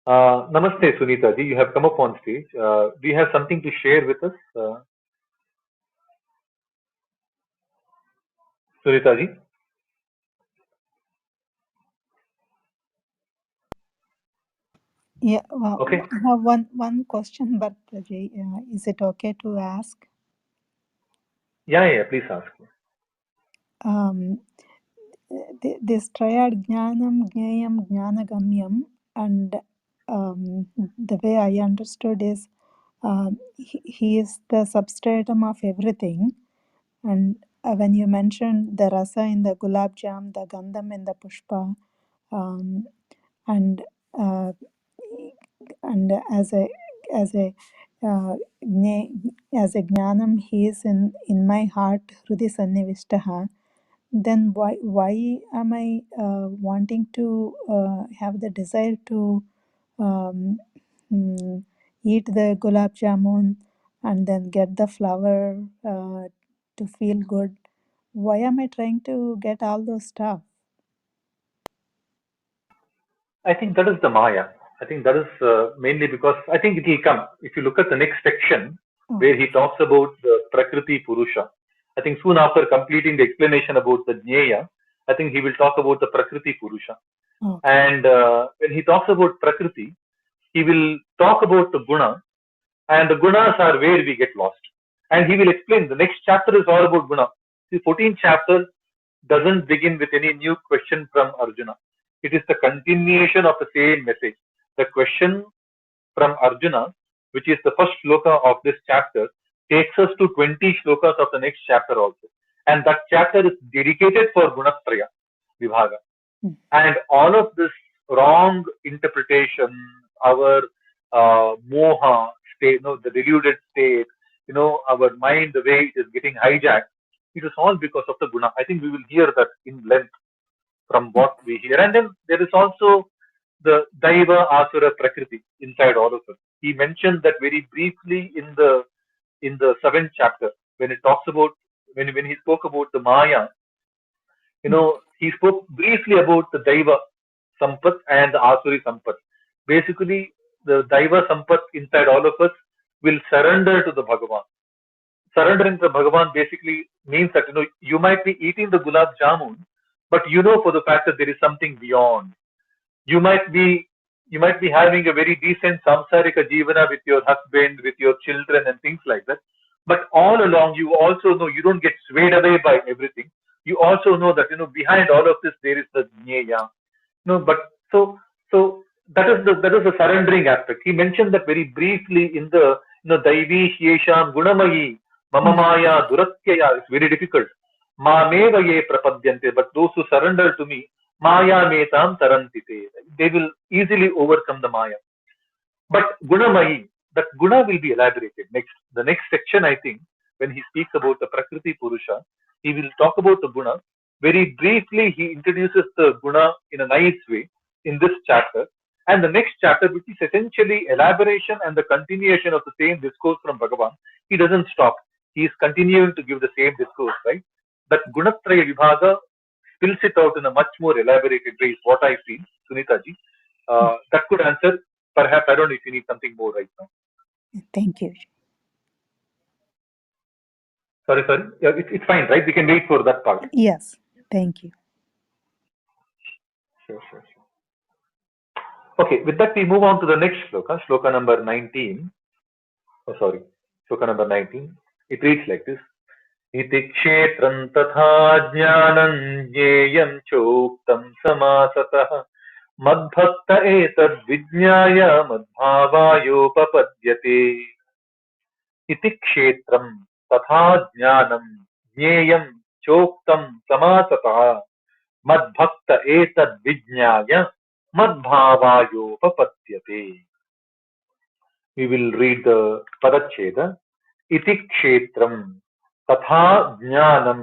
Namaste, Sunita ji. You have come up on stage. Do you have something to share with us, Sunita ji? Yeah, well, Okay. I have one question, but is it okay to ask? Yeah. Please ask. Um, this triad Jnanam, Jnayam, Jnanagamyam, and the way I understood is he is the substratum of everything. And when you mentioned the rasa in the gulab jam, the gandham in the pushpa, um, and uh, and as a uh, as a jnanam, he is in my heart, hrudi sannivishtaha. Then why am I wanting to have the desire to um, eat the gulab jamun and then get the flour to feel good? Why am I trying to get all those stuff? I think that is the Maya. I think that is mainly because I think it will come. If you look at the next section where Okay. he talks about the Prakriti Purusha, I think soon after completing the explanation about the Jnaya, I think he will talk about the Prakriti Purusha. Okay. And when he talks about Prakriti, he will talk about the Guna, and the Gunas are where we get lost. And he will explain the next chapter is all about Guna. The 14th chapter doesn't begin with any new question from Arjuna. It is the continuation of the same message. The question from Arjuna, which is the first shloka of this chapter, takes us to 20 shlokas of the next chapter also. And that chapter is dedicated for Gunatraya Vibhaga. Mm. And all of this wrong interpretation, our moha state, the deluded state, our mind, the way it is getting hijacked, it is all because of the guna. I think we will hear that in length from what we hear. And then there is also the Daiva Asura Prakriti inside all of us. He mentioned that very briefly in the seventh chapter when it talks about when he spoke about the Maya. He spoke briefly about the Daiva Sampat and the Asuri Sampat. Basically, the Daiva Sampat inside all of us will surrender to the Bhagavan. Surrendering to the Bhagavan basically means that you might be eating the gulab jamun, but you know for the fact that there is something beyond. You might be you might be having a very decent samsarika jivana with your husband, with your children, and things like that. But all along, you also know you don't get swayed away by everything. You also know that behind all of this there is the jnaya. No, but so that is the surrendering aspect. He mentioned that very briefly in the Daivi Hyesham Gunamayi Mama Maya Duratyaya. It's very difficult. Mameva ye prapadyante, but those who surrender to me, Maya metam tarantite. They will easily overcome the Maya. But Gunamayi, that Guna will be elaborated next. The next section, I think, when he speaks about the Prakriti Purusha, he will talk about the Guna. Very briefly, he introduces the Guna in a nice way in this chapter. And the next chapter, which is essentially elaboration and the continuation of the same discourse from Bhagavan, he doesn't stop. He is continuing to give the same discourse, right? That Gunatraya Vibhaga spills it out in a much more elaborated way, is what I feel, Sunita ji. That could answer. Perhaps I don't know if you need something more right now. Thank you. Sorry. Yeah, it's fine, right? We can wait for that part. Yes, thank you. Sure. Okay, with that we move on to the next shloka, shloka number 19. Oh, sorry, shloka number 19. It reads like this. Iti kshetram tatha jnanam jneyam choktam samasatah madbhakta etad vijnaya madbhavayopapadyate. Iti kshetram tatha jnanam jneyam choktam samasatah madbhakta etad vijnaya madbhavayopapadyate. We will read the padacheda. Iti kshetram tatha jnanam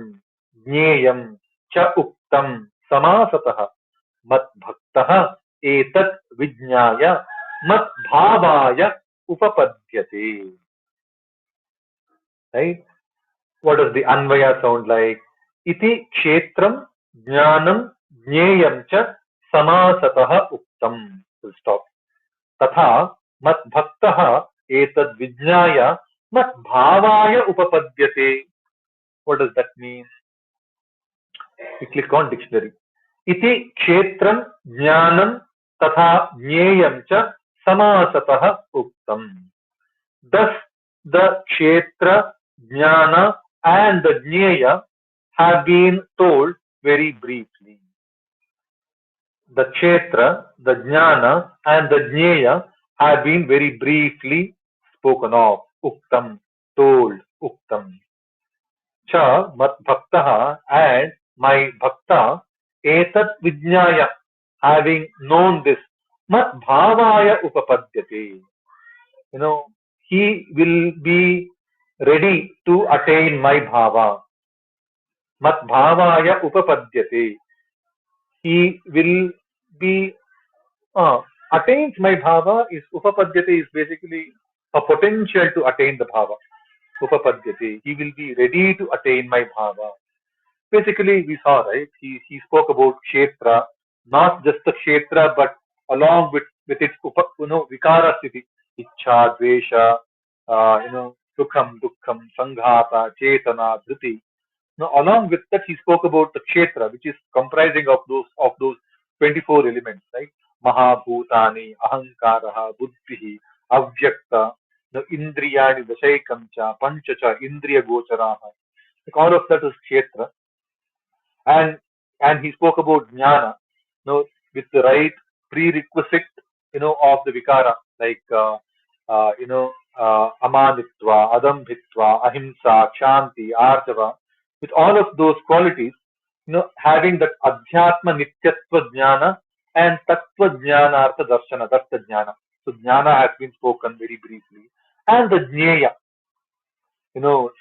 jneyam cha uktam samasatah madbhaktah etat vijnaya madbhavaya upapadyate. Right? What does the Anvaya sound like? Iti kshetram jnanam jneyam cha samasatah uktam. Full stop. Tatha madbhaktah etad vijnaya madbhavaya upapadyate. What does that mean? We click on dictionary. Iti kshetram jnanam tatha jneyam cha samasatah uktam. Thus, the kshetra, jnana, and the jneya have been told very briefly. The kshetra, the jnana, and the jneya have been very briefly spoken of. Uktam, told, uktam. Cha mat bhaktaha, and my bhakta, etat vijnaya, having known this, mat bhavaya upapadyate. He will be ready to attain my bhava. Mat bhavaya upapadyate. He will be attains my bhava. Is upapadyate is basically a potential to attain the bhava. Upapadyate. He will be ready to attain my bhava. Basically, we saw, right? He spoke about kshetra, not just the kshetra, but along with its vikara sthiti, ichha, dvesha, sukham, dukkham, sanghata, chetana, dhriti. Now, along with that, he spoke about the kshetra, which is comprising of those 24 elements, right? Mahabhutani, ahankaraha, buddhihi, avyakta, indriyani, dashaikamcha, panchacha, indriya gocharaha. Like all of that is kshetra. And he spoke about jnana, with the right prerequisite, of the vikara, like amanitva, adambhitva, ahimsa, kshanti, arjava. With all of those qualities, having that adhyatma nityatva jnana and tattva jnana artha darshana, that's the jnana. So jnana has been spoken very briefly, and the jneya,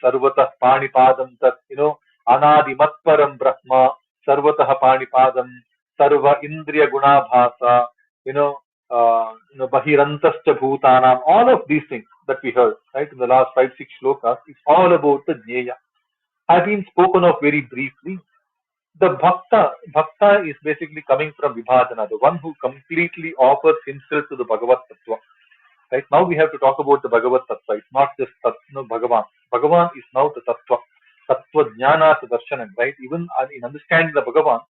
sarvatah panipadam tat, anadi matparam brahma, sarvatah panipadam, sarva indriya gunabhasa, bahirantascha bhutanam, all of these things that we heard, right, in the last 5-6 shlokas, is all about the jneya. Have been spoken of very briefly. The bhakta is basically coming from vibhajana, the one who completely offers himself to the Bhagavad Tattva. Right now we have to talk about the Bhagavad Tattva. It's not just Bhagavan. Bhagavan is now the Tattva. Tattva Jnana Darshanam, right? Even in understanding the Bhagavan,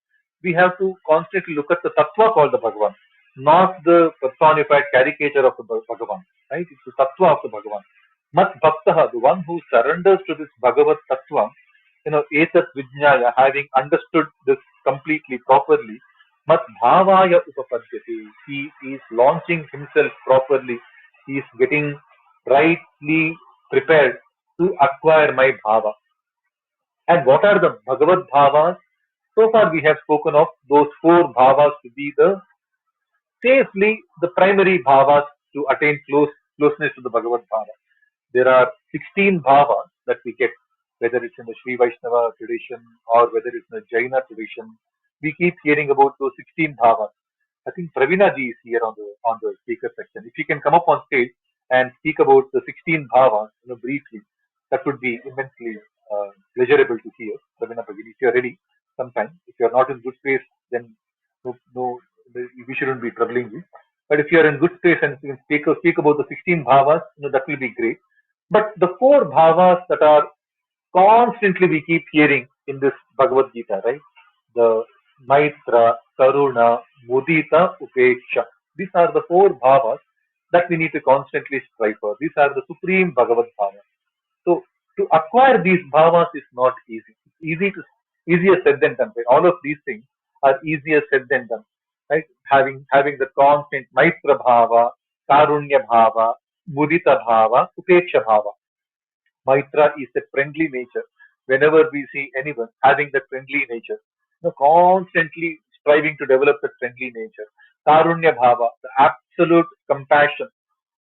we have to constantly look at the Tattva called the Bhagavan, not the personified caricature of the Bhagavan. Right? It's the Tattva of the Bhagavan. Mat Bhaktaha, the one who surrenders to this Bhagavad Tattva, Etat Vijnaya, having understood this completely properly, Mat Bhavaya Upapadyate. He is launching himself properly. He is getting rightly prepared to acquire my bhava. And what are the Bhagavad Bhavas? So far we have spoken of those four bhavas to be the safely the primary bhavas to attain closeness to the Bhagavad Bhava. There are 16 bhavas that we get, whether it's in the Sri Vaishnava tradition or whether it's in the Jaina tradition. We keep hearing about those 16 bhavas. I think Pravina ji is here on the speaker section. If you can come up on stage and speak about the 16 bhavas, briefly, that would be immensely pleasurable to hear. Pravina Bhagini, if you are ready, sometime. If you are not in good space, then no, we shouldn't be troubling you. But if you are in good space and you can speak about the 16 bhavas, that will be great. But the four bhavas that are constantly we keep hearing in this Bhagavad Gita, right? The Maitra, Karuna, Mudita, Upeksha. These are the four bhavas that we need to constantly strive for. These are the supreme Bhagavad Bhavas. So to acquire these bhavas is not easy. It's easier said than done. Right? All of these things are easier said than done. Right? Having the constant Maitra Bhava, Karunya Bhava, Mudita Bhava, Upeksha Bhava. Maitra is a friendly nature. Whenever we see anyone having that friendly nature, constantly striving to develop that friendly nature. Karunya Bhava, the absolute compassion,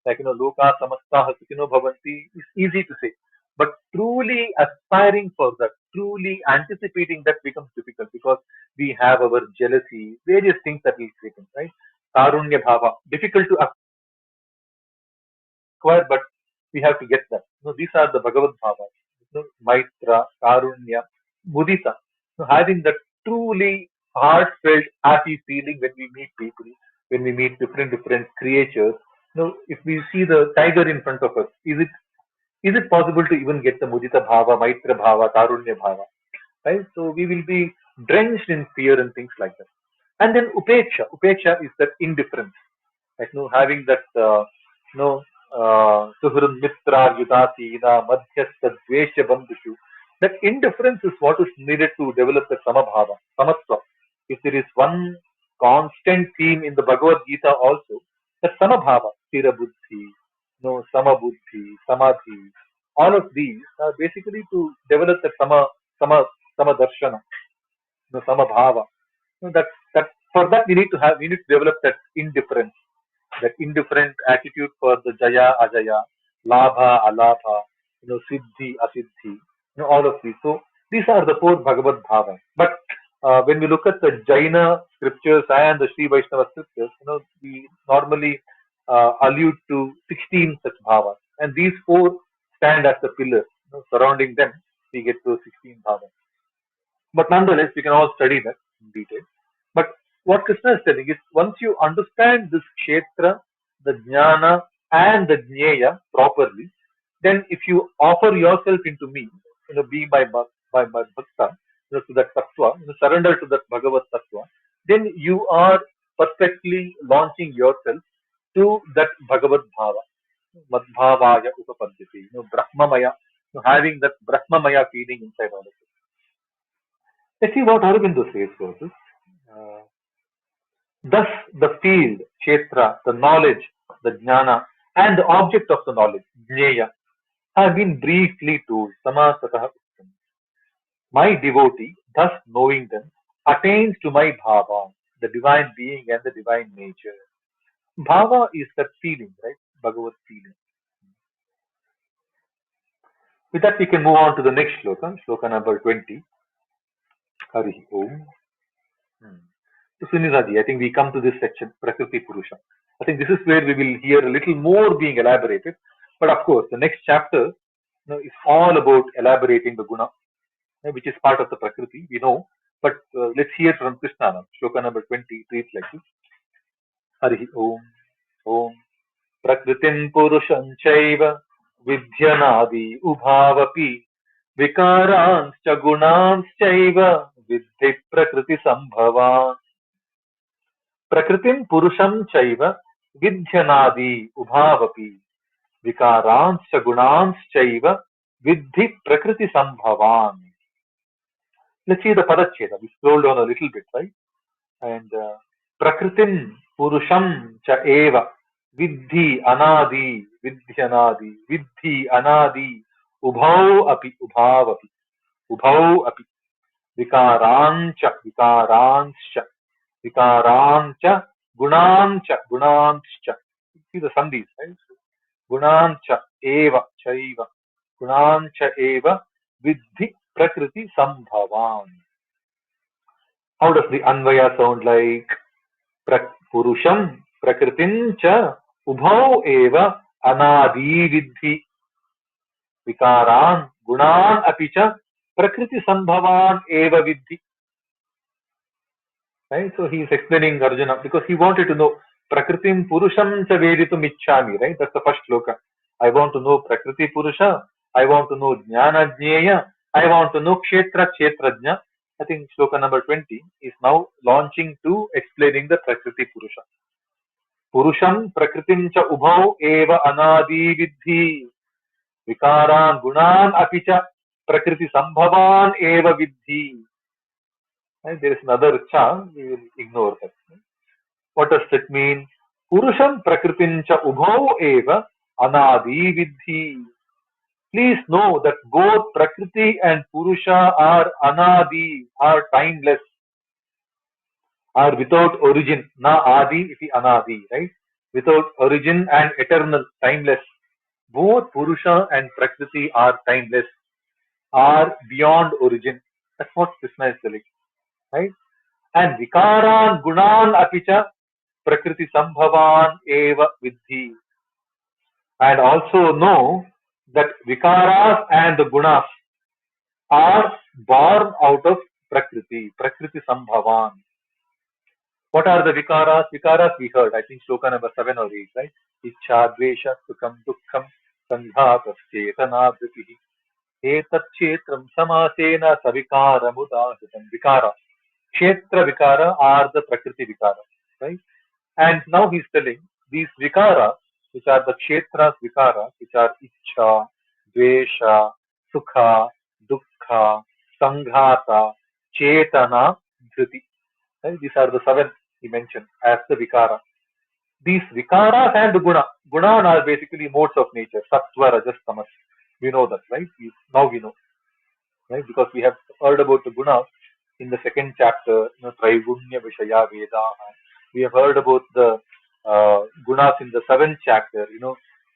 like Loka Samastaha Sukhino Bhavanti is easy to say. But truly aspiring for that, truly anticipating that becomes difficult because we have our jealousy, various things that we create, right? Karunya Bhava, difficult to acquire, but we have to get that. These are the Bhagavad Bhavas. Maitra, Karunya, Mudita. Having that truly heartfelt, happy feeling when we meet people, when we meet different creatures. If we see the tiger in front of us, is it possible to even get the Mudita Bhava, Maitra Bhava, Karunya Bhava? Right? So we will be drenched in fear and things like that. And then Upeksha. Upeksha is that indifference. Like having that Suhrum Mitra Yudasina Madhyastha Dvesha Bandhushu. That indifference is what is needed to develop the Samabhava, Samatva. If there is one constant theme in the Bhagavad Gita also, that Samabhava, Stira Buddhi, Samabuddhi, Samadhi, all of these are basically to develop the Sama Darshana, Samabhava. That for that we need to develop that indifferent attitude for the Jaya, Ajaya, Labha, Alabha, Siddhi, Asiddhi, all of these. So these are the four Bhagavad Bhavas. But when we look at the Jaina scriptures and the Sri Vaishnava scriptures, we normally allude to 16 such bhavas. And these four stand as the pillars. Surrounding them, we get those 16 bhavas. But nonetheless, we can all study that in detail. But what Krishna is telling is once you understand this kshetra, the jnana, and the jnaya properly, then if you offer yourself into me, be my bhakta, to that tattva, surrender to that Bhagavad tattva, then you are perfectly launching yourself to that Bhagavad bhava, madbhavaya upapadyate, brahmamaya, having that brahmamaya feeling inside all of it. Let's see what Aurobindo says for this. Thus, the field, kshetra, the knowledge, the jnana, and the object of the knowledge, jnaya, have been briefly told. Samasatah. My devotee, thus knowing them, attains to my bhava, the divine being and the divine nature. Bhava is that feeling, right? Bhagavad feeling. With that, we can move on to the next shloka, shloka number 20. Hari Om. So Sunitaji, I think we come to this section, Prakriti Purusha. I think this is where we will hear a little more being elaborated. But of course, the next chapter is all about elaborating the guna, which is part of the Prakriti, we know. But let's hear from Krishna now. Shloka number 20 reads like this. Hari Om. Om. Prakritim Purusham Chaiva Vidhyanadi Ubhavapi Vikaranscha Gunanscha Vidhi Prakriti Sambhavan. Prakritim Purusham Chaiva Vidhyanadi Ubhavapi vikaranscha gunanschaiva vidhi prakriti sambhavan. Let's see the padacheda. We scroll down a little bit, right? And prakritim purusham cha eva vidhi anadi vidhi anadi ubhau api ubhau api vikarancha gunancha. See the sandhis, right? Gunancha eva chaiva gunancha eva vidhi prakriti sambhavan. How does the Anvaya sound like? Purusham prakritin cha ubhau eva anadi vidhi vikaran gunan apicha prakriti sambhavan eva vidhi. Right? So he is explaining Arjuna because he wanted to know Prakritim Purusham cha veditum ichchami, right? That's the first shloka. I want to know Prakriti Purusha, I want to know Jnana Jneya, I want to know Kshetra Kshetrajna. I think shloka number 20 is now launching to explaining the Prakriti Purusha. Purusham Prakritim cha ubhau eva anadi vidhi vikaran gunan apicha Prakriti sambhavan eva vidhi. Right? There is another cha, we will ignore that. What does that mean? Purusham prakritincha ubhau eva anadi vidhi. Please know that both Prakriti and Purusha are anadi, are timeless, are without origin. Na adi iti anadi, right? Without origin and eternal, timeless. Both Purusha and Prakriti are timeless, are beyond origin. That's what Krishna is telling, right? And vikaran gunan apicha prakriti sambhavan eva vidhi. And also know that vikaras and the gunas are born out of prakriti sambhavan. What are the vikaras? Vikaras we heard, I think shloka number 7 or 8, right? Ichha, dvesha, sukham, dukkham, sanghatas, chetana, dhripihi. Etat kshetram samasena savikara mudahitam. Vikara. Kshetra vikara are the prakriti vikara, right? And now he's telling these vikara, which are the kshetras vikara, which are ichha, dvesha, sukha, dukkha, sanghata, chetana, dhriti. Right? These are the 7 he mentioned as the vikara. These vikaras and the guna are basically modes of nature, sattva, rajas, tamas. We know that, right? Now we know, right? Because we have heard about the gunas in the second chapter, Traigunya Vishaya Veda. We have heard about the gunas in the seventh chapter,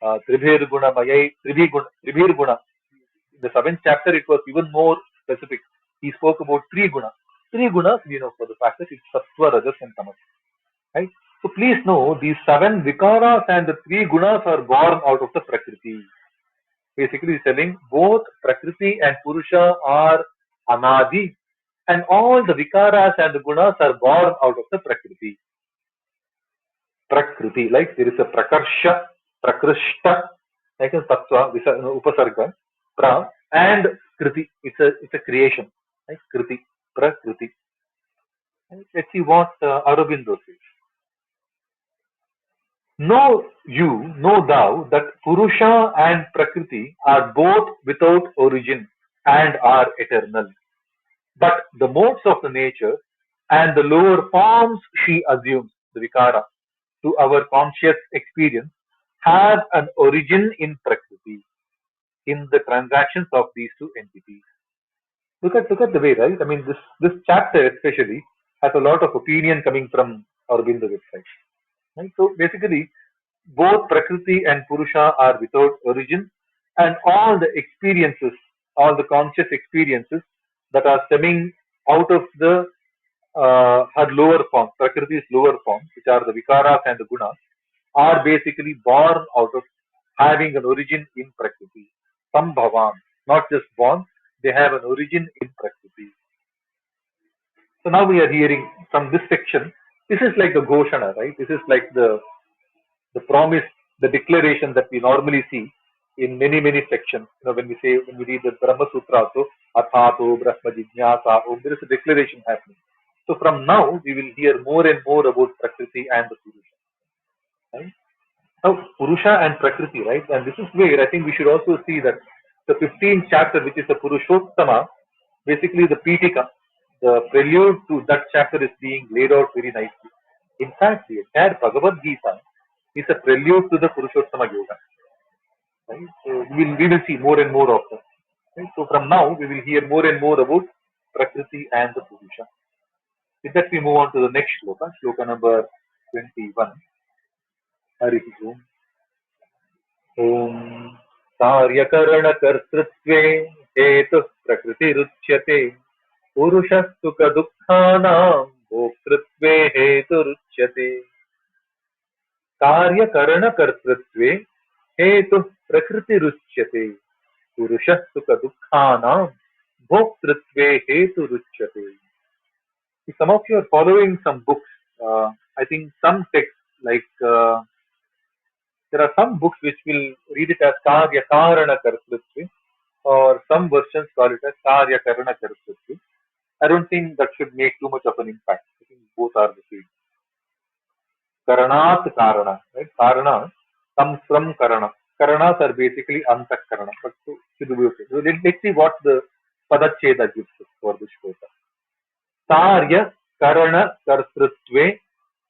Tribhir Guna Mayai, Tribhir Guna. In the seventh chapter, it was even more specific. He spoke about three gunas. Three gunas, we know for the fact that it's Sattva, Rajas, and Tamas. Right? So please know these 7 vikaras and the 3 gunas are born out of the Prakriti. Basically, telling both Prakriti and Purusha are anadi, and all the vikaras and the gunas are born out of the Prakriti. Prakriti, like there is a Prakarsha, Prakrishta, like a Tattva, Upasarga, Pra, and Kriti. It's a creation. Like Kriti, Prakriti. Let's see what Aurobindo says. Know thou that Purusha and Prakriti are both without origin and are eternal. But the modes of the nature and the lower forms she assumes, the Vikara, to our conscious experience, have an origin in Prakriti, in the transactions of these two entities. Look at the way, right? I mean, this chapter especially has a lot of opinion coming from Aurobindo website. Right? So basically, both Prakriti and Purusha are without origin, and all the experiences, all the conscious experiences that are stemming out of the her lower forms, Prakriti's lower forms, which are the Vikaras and the Gunas, are basically born out of having an origin in Prakriti. Sambhavan, not just born, they have an origin in Prakriti. So now we are hearing from this section, this is like the Ghoshana, right? This is like the promise, the declaration that we normally see in many sections. When we read the Brahma Sutra, so Athato Brahma Jijnasa, there is a declaration happening. So from now we will hear more and more about Prakriti and the Purusha. Right? Now, Purusha and Prakriti, right? And this is where I think we should also see that the 15th chapter, which is the Purushottama, basically the Pitika, the prelude to that chapter is being laid out very nicely. In fact, the entire Bhagavad-Gita is a prelude to the Purushottama Yoga. Right? So we will see more and more of them. Right? So from now, we will hear more and more about Prakriti and the Purusha. With that, we move on to the next shloka, shloka number 21. Hari Om. ॐ कार्यकरणकर्तृत्वे हेतुः प्रकृतिरुच्यते पुरुषः सुखदुःखानां भोक्तृत्वे हेतुरुच्यते कार्यकरणकर्तृत्वे हेतुः प्रकृतिरुच्यते पुरुषः सुखदुःखानां भोक्तृत्वे हेतुरुच्यते. If some of you are following some books, I think some texts like there are some books which will read it as Karya Karana Kartrutva, or some versions call it as Karya Karana Kartrutva. I don't think that should make too much of an impact. I think both are the same. Karanat Karana, right? Karana comes from Karana. Karanas are basically Antakarana. But should be okay. So let's see what the Padacheda gives us for this shloka. Karya Karana Kartrutve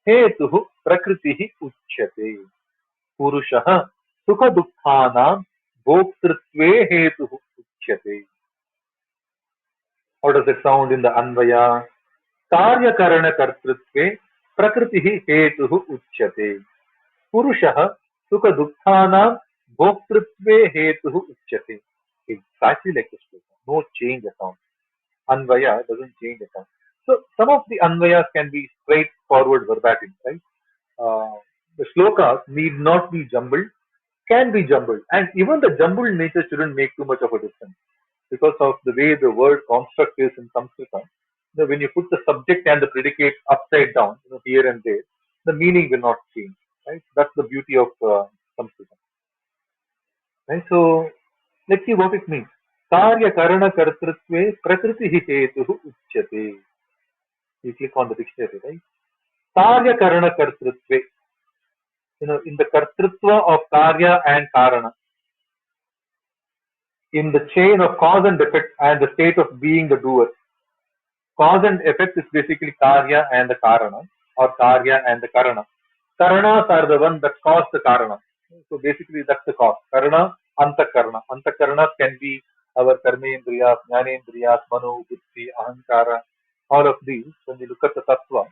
Hetuhu Prakritihi Uchyate. पुरुषः सुख दुःखानां भोक्तृत्वे हेतुः उच्यते. How does it sound in the Anvaya? कार्यकरण कर्तृत्वे प्रकृतिः हेतुः उच्यते. पुरुषः सुख दुःखानां भोक्तृत्वे हेतुः उच्यते. Exactly like this. No change at all. Anvaya doesn't change at all. So some of the Anvayas can be straightforward verbatim, right? The shlokas need not be jumbled, can be jumbled, and even the jumbled nature shouldn't make too much of a difference because of the way the word construct is in Sanskrit. When you put the subject and the predicate upside down, here and there, the meaning will not change. Right? That's the beauty of Sanskrit. Right? So let's see what it means. Karya karana kartrutve prakriti hetuhu uchyate. You click on the dictionary, right? Karya karana kartrutve. In the kartrutva of karya and karana, in the chain of cause and effect and the state of being the doer. Cause and effect is basically karya and the karana, or karya and the karana. Karanas are the one that cause the karana. So basically that's the cause. Karana, antakarana. Antakaranas can be our karmendriyas, jnanendriyas, mano, buddhi, ahankara. All of these, when we look at the tattva,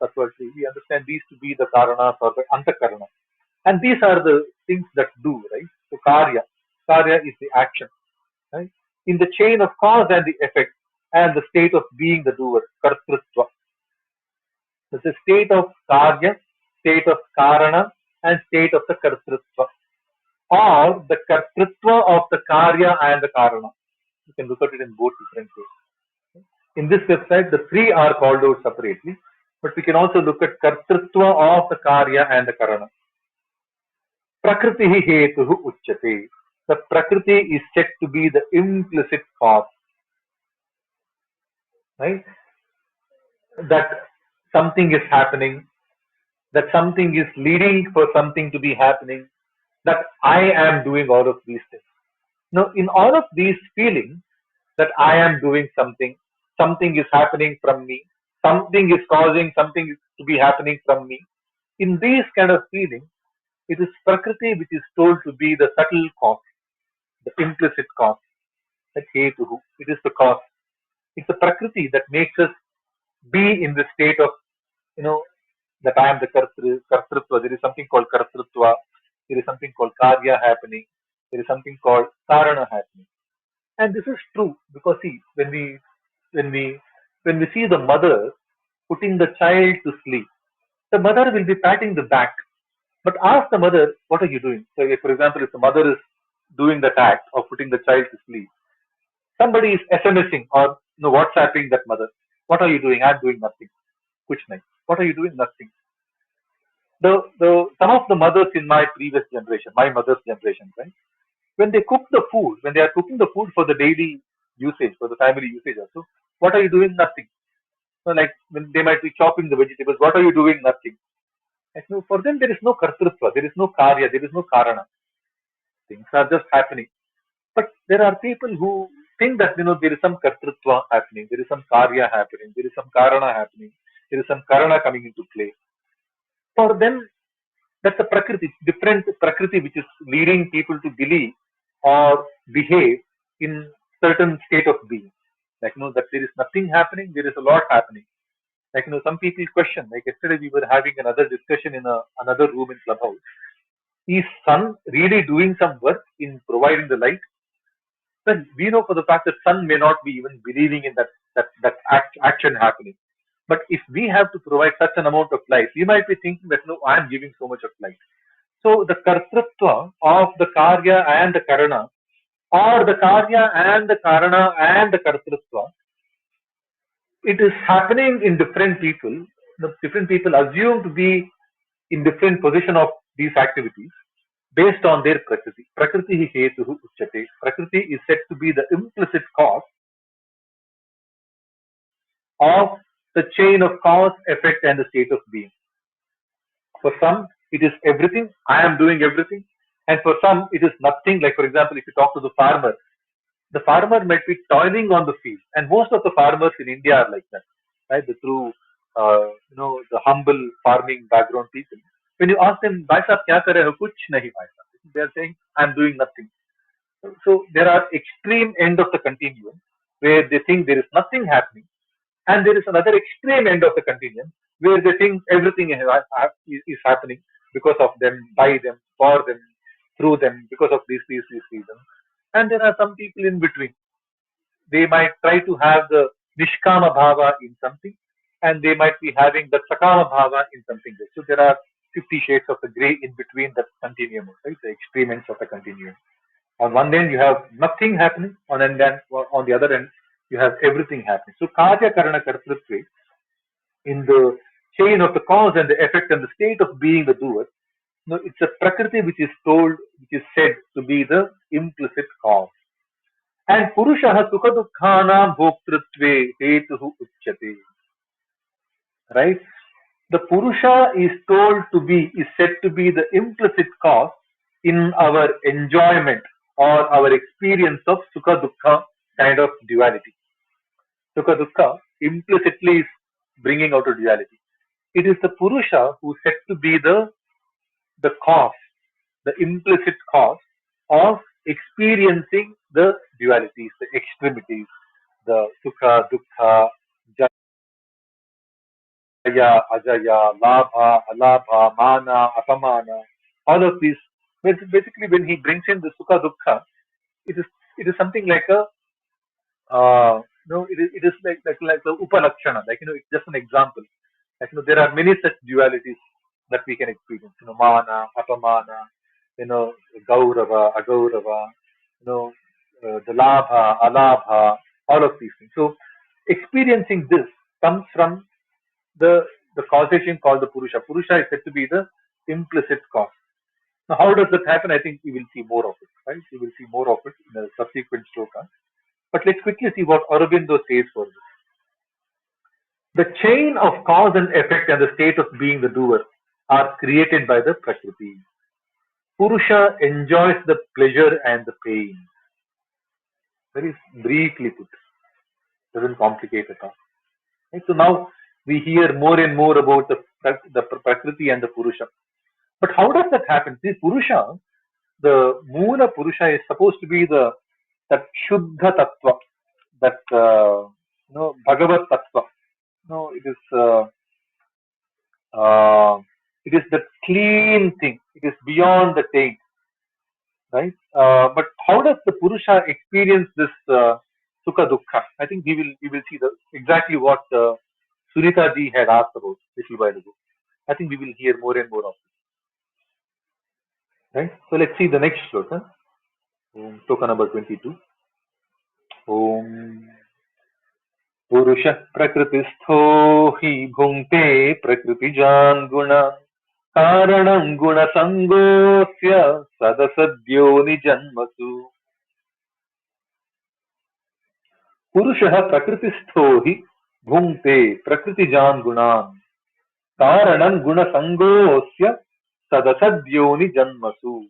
tattva tree, we understand these to be the karanas or the antakarana. And these are the things that do, right? So karya. Karya is the action, right? In the chain of cause and the effect and the state of being the doer, kartrutva. It's a state of karya, state of karana, and state of the kartrutva. Or the kartrutva of the karya and the karana. You can look at it in both different ways. In this website, the three are called out separately, but we can also look at kartrutva of the karya and the karana. Prakriti hetuhu uchyate. The prakriti is said to be the implicit cause, right? That something is happening, that something is leading for something to be happening, that I am doing all of these things. Now, in all of these feelings that I am doing something, something is happening from me, something is causing something to be happening from me, in these kind of feelings, it is Prakriti which is told to be the subtle cause, the implicit cause, that Hetuhu. It is the cause. It's the Prakriti that makes us be in the state of, that I am the Kartrutva. There is something called Kartrutva. There is something called Karya happening. There is something called Karana happening. And this is true because see, when we see the mother putting the child to sleep, the mother will be patting the back. But ask the mother, what are you doing? So, for example, if the mother is doing that act of putting the child to sleep, somebody is SMSing or WhatsApping that mother. What are you doing? I'm doing nothing. Kuch nahi. What are you doing? Nothing. Some of the mothers in my previous generation, my mother's generation, right? When they cook the food, when they are cooking the food for the daily usage, for the family usage also, what are you doing? Nothing. So like when they might be chopping the vegetables, what are you doing? Nothing. Like, no, for them there is no kartrutva, there is no karya, there is no karana. Things are just happening. But there are people who think that there is some kartrutva happening, there is some karya happening, there is some karana happening, there is some karana coming into play. For them, that's a prakriti, different prakriti which is leading people to believe or behave in certain state of being. Like that there is nothing happening, there is a lot happening. Like some people question. Like yesterday, we were having another discussion in another room in clubhouse. Is sun really doing some work in providing the light? Well, we know for the fact that sun may not be even believing in action happening. But if we have to provide such an amount of light, we might be thinking that no, I am giving so much of light. So the kartrutva of the karya and the karana, or the karya and the karana and the kartrutva, it is happening in different people. The different people assume to be in different position of these activities based on their prakriti. Prakriti hetuhu uchyate. Prakriti is said to be the implicit cause of the chain of cause, effect, and the state of being. For some, it is everything. I am doing everything. And for some, it is nothing. Like, for example, if you talk to the farmer might be toiling on the field. And most of the farmers in India are like that, right? The true, the humble farming background people. When you ask them, "Bhai sahab, kya kar rahe ho?" Kuch nahi, bhai sahab. They are saying, "I'm doing nothing." So there are extreme end of the continuum where they think there is nothing happening, and there is another extreme end of the continuum where they think everything is happening because of them, by them, for them, through them, because of these reasons. And there are some people in between. They might try to have the nishkama bhava in something, and they might be having the sakama bhava in something else. So there are 50 shades of the gray in between the continuum, right? The extreme ends of the continuum. On one end, you have nothing happening. On the other end, you have everything happening. So karya karana kartrutve, in the chain of the cause and the effect and the state of being the doer, it's a prakriti which is said to be the implicit cause. And Purushaha Sukha Dukkhana Bhoktritve Hetuhu Uchyate. Right? The Purusha is said to be the implicit cause in our enjoyment or our experience of Sukha Dukkha kind of duality. Sukha Dukkha implicitly is bringing out a duality. It is the Purusha who is said to be the cause, the implicit cause of experiencing the dualities, the extremities, the sukha, dukkha, jaya, ajaya, labha, alabha, mana, apamana, all of these. Basically, when he brings in the sukha, dukkha, it is something like a it is like the upalakshana, like it's just an example. Like there are many such dualities that we can experience. Mana, apamana, gaurava, agaurava, the labha, alabha, all of these things. So experiencing this comes from the causation called the Purusha. Purusha is said to be the implicit cause. Now, how does that happen? I think we will see more of it, right? We will see more of it in a subsequent shloka. But let's quickly see what Aurobindo says for this. The chain of cause and effect and the state of being the doer are created by the Prakriti. Purusha enjoys the pleasure and the pain. Very briefly put. Doesn't complicate at all. Right? So now we hear more and more about the Prakriti and the Purusha. But how does that happen? See, Purusha, the Mula Purusha is supposed to be that Shuddha Tattva, that Bhagavad Tattva. No, it is the clean thing. It is beyond the taint, right? But how does the Purusha experience this Sukha Dukkha? I think we will see exactly what Sunita ji had asked about a little while ago. I think we will hear more and more of it. Right? So let's see the next shloka. Shloka number 22. Om Purusha Prakristho hi bhunte Prakritijan guna Karanam guna sangosya sadasadyo nijanmasu. Purusha Prakristho hi bhunte Prakritijan gunan. Karanam guna sangosya sadasadyoni janmasu.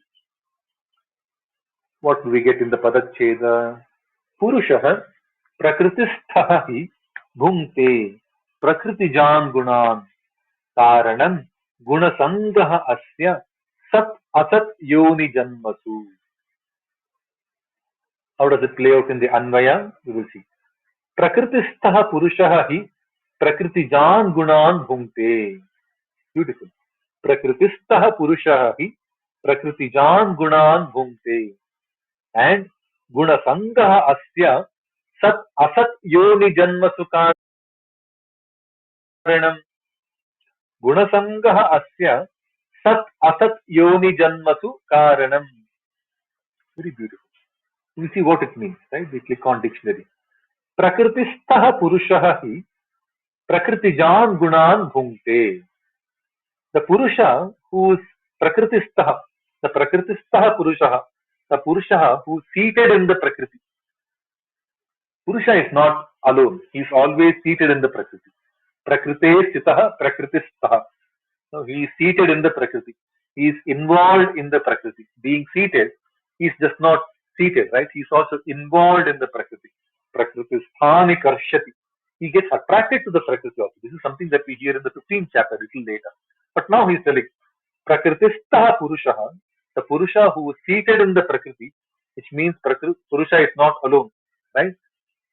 What do we get in the Padacheda? Purushah prakrististha hi bhungte prakritijan gunan karanam gunasangah asya sat asat yoni janmasu. How does it play out in the Anvaya? You will see. Prakrististha purushah hi prakritijan gunan bhungte. Beautiful. Prakrististha purushah hi prakritijan gunan bhungte. And gunasangah asya sat asat yoni janmasu karanam. Gunasangah asya sat asat yoni janmasu karanam. Very beautiful. You see what it means, right? We click on dictionary. Prakristah purushah hi prakritijan gunan bhungte. The purusha who is prakristah, the prakristah purusha, the purusha who is seated in the prakriti. Purusha is not alone. He is always seated in the prakriti. Prakrite sitah prakristah. No, he is seated in the prakriti. He is involved in the prakriti. Being seated, he is just not seated, right? He is also involved in the prakriti. Prakriti sthani karshati. He gets attracted to the prakriti also. This is something that we hear in the 15th chapter, a little later. But now he is telling Prakritistaha Purushaha, the Purusha who is seated in the Prakriti, which means Purusha is not alone, right?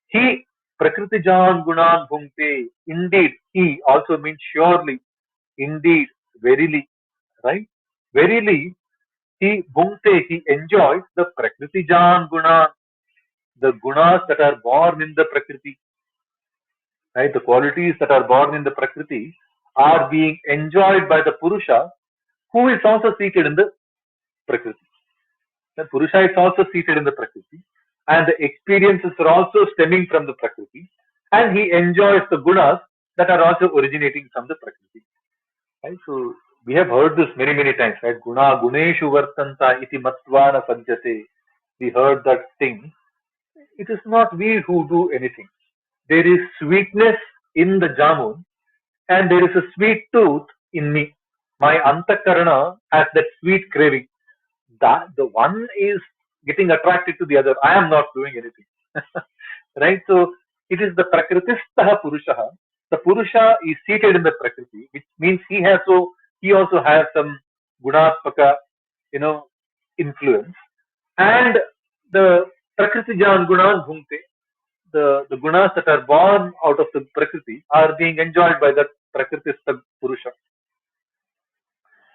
He Prakritijan Gunan Bhungte. Indeed, he also means surely, indeed, verily, right? Verily, he Bhungte, he enjoys the Prakritijan Gunan, the gunas that are born in the Prakriti, right? The qualities that are born in the Prakriti are being enjoyed by the Purusha who is also seated in the Prakriti. The Purusha is also seated in the Prakriti, and the experiences are also stemming from the Prakriti, and he enjoys the gunas that are also originating from the Prakriti. Right? So we have heard this many, many times, right? Guna guneshu vartanta iti matvana sajjate. We heard that thing. It is not we who do anything. There is sweetness in the jamun, and there is a sweet tooth in me. My antakarana has that sweet craving. That the one is getting attracted to the other. I am not doing anything. Right? So it is the Prakritistaha Purushaha. The Purusha is seated in the Prakriti, which means he also has some Gunatmaka, influence. And the Prakriti Jan Gunas Bhumte, the gunas that are born out of the Prakriti are being enjoyed by the Prakritistha Purusha.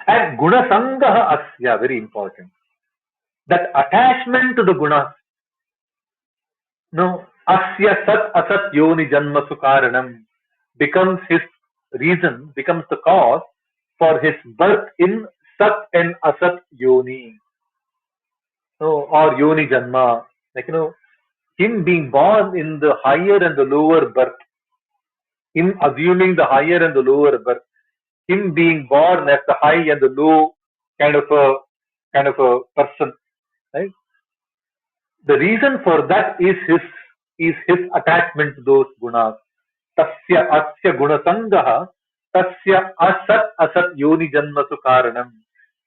And Gunasangaha Asya, very important. That attachment to the gunas, no, asya sat asat yoni janma sukaranam becomes his reason, becomes the cause for his birth in sat and asat yoni, no, or yoni janma, like him being born in the higher and the lower birth, him assuming the higher and the lower birth, him being born as the high and the low kind of a person, right? The reason for that is his attachment to those gunas. Tasya asya gunasangaha tasya asat asat yoni janmasu karanam.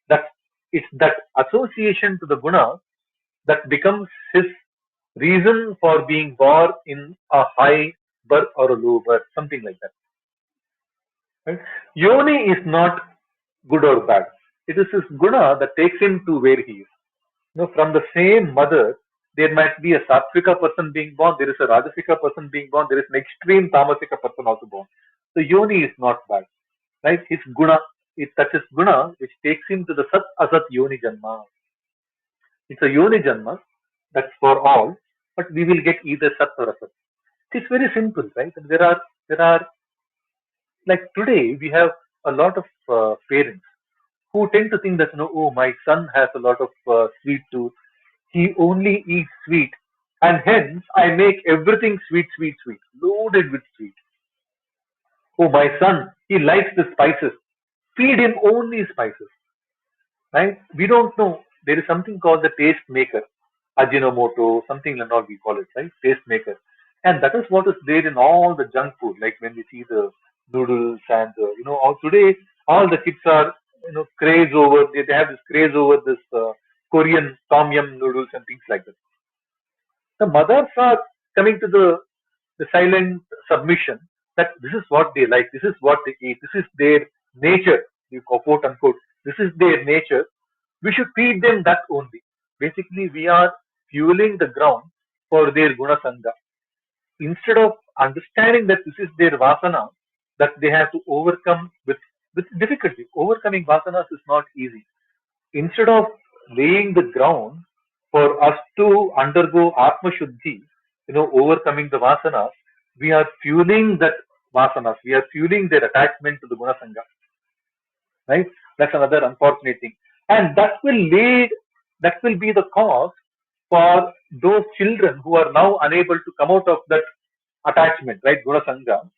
That it's that association to the guna that becomes his reason for being born in a high birth or a low birth, something like that. Right? Yoni is not good or bad. It is his guna that takes him to where he is. From the same mother, there might be a Sattvika person being born, there is a Rajasika person being born, there is an extreme Tamasika person also born. So Yoni is not bad, right? His guna, it touches guna, which takes him to the Sat Asat Yoni Janma. It's a Yoni Janma, that's for all, but we will get either Sat or Asat. It's very simple, right? And there are like today we have a lot of parents who tend to think that oh, my son has a lot of sweet tooth, he only eats sweet, and hence I make everything sweet, sweet, sweet, loaded with sweet. Oh, my son, he likes the spices, feed him only spices, right? We don't know. There is something called the taste maker, Ajinomoto, something and all we call it, right? Taste maker. And that is what is there in all the junk food, like when we see the noodles and all, today all the kids are craze over they have this craze over this Korean tom yum noodles and things like that. The mothers are coming to the silent submission that this is what they like, this is what they eat, this is their nature, you quote unquote, this is their nature. We should feed them that only. Basically, we are fueling the ground for their guna sangha. Instead of understanding that this is their vasana, that they have to overcome with difficulty. Overcoming vasanas is not easy. Instead of laying the ground for us to undergo Atma Shuddhi, overcoming the vasanas, we are fueling that vasanas, we are fueling their attachment to the guna sangha, right? That's another unfortunate thing. And that will be the cause for those children who are now unable to come out of that attachment, right? Guna sangha.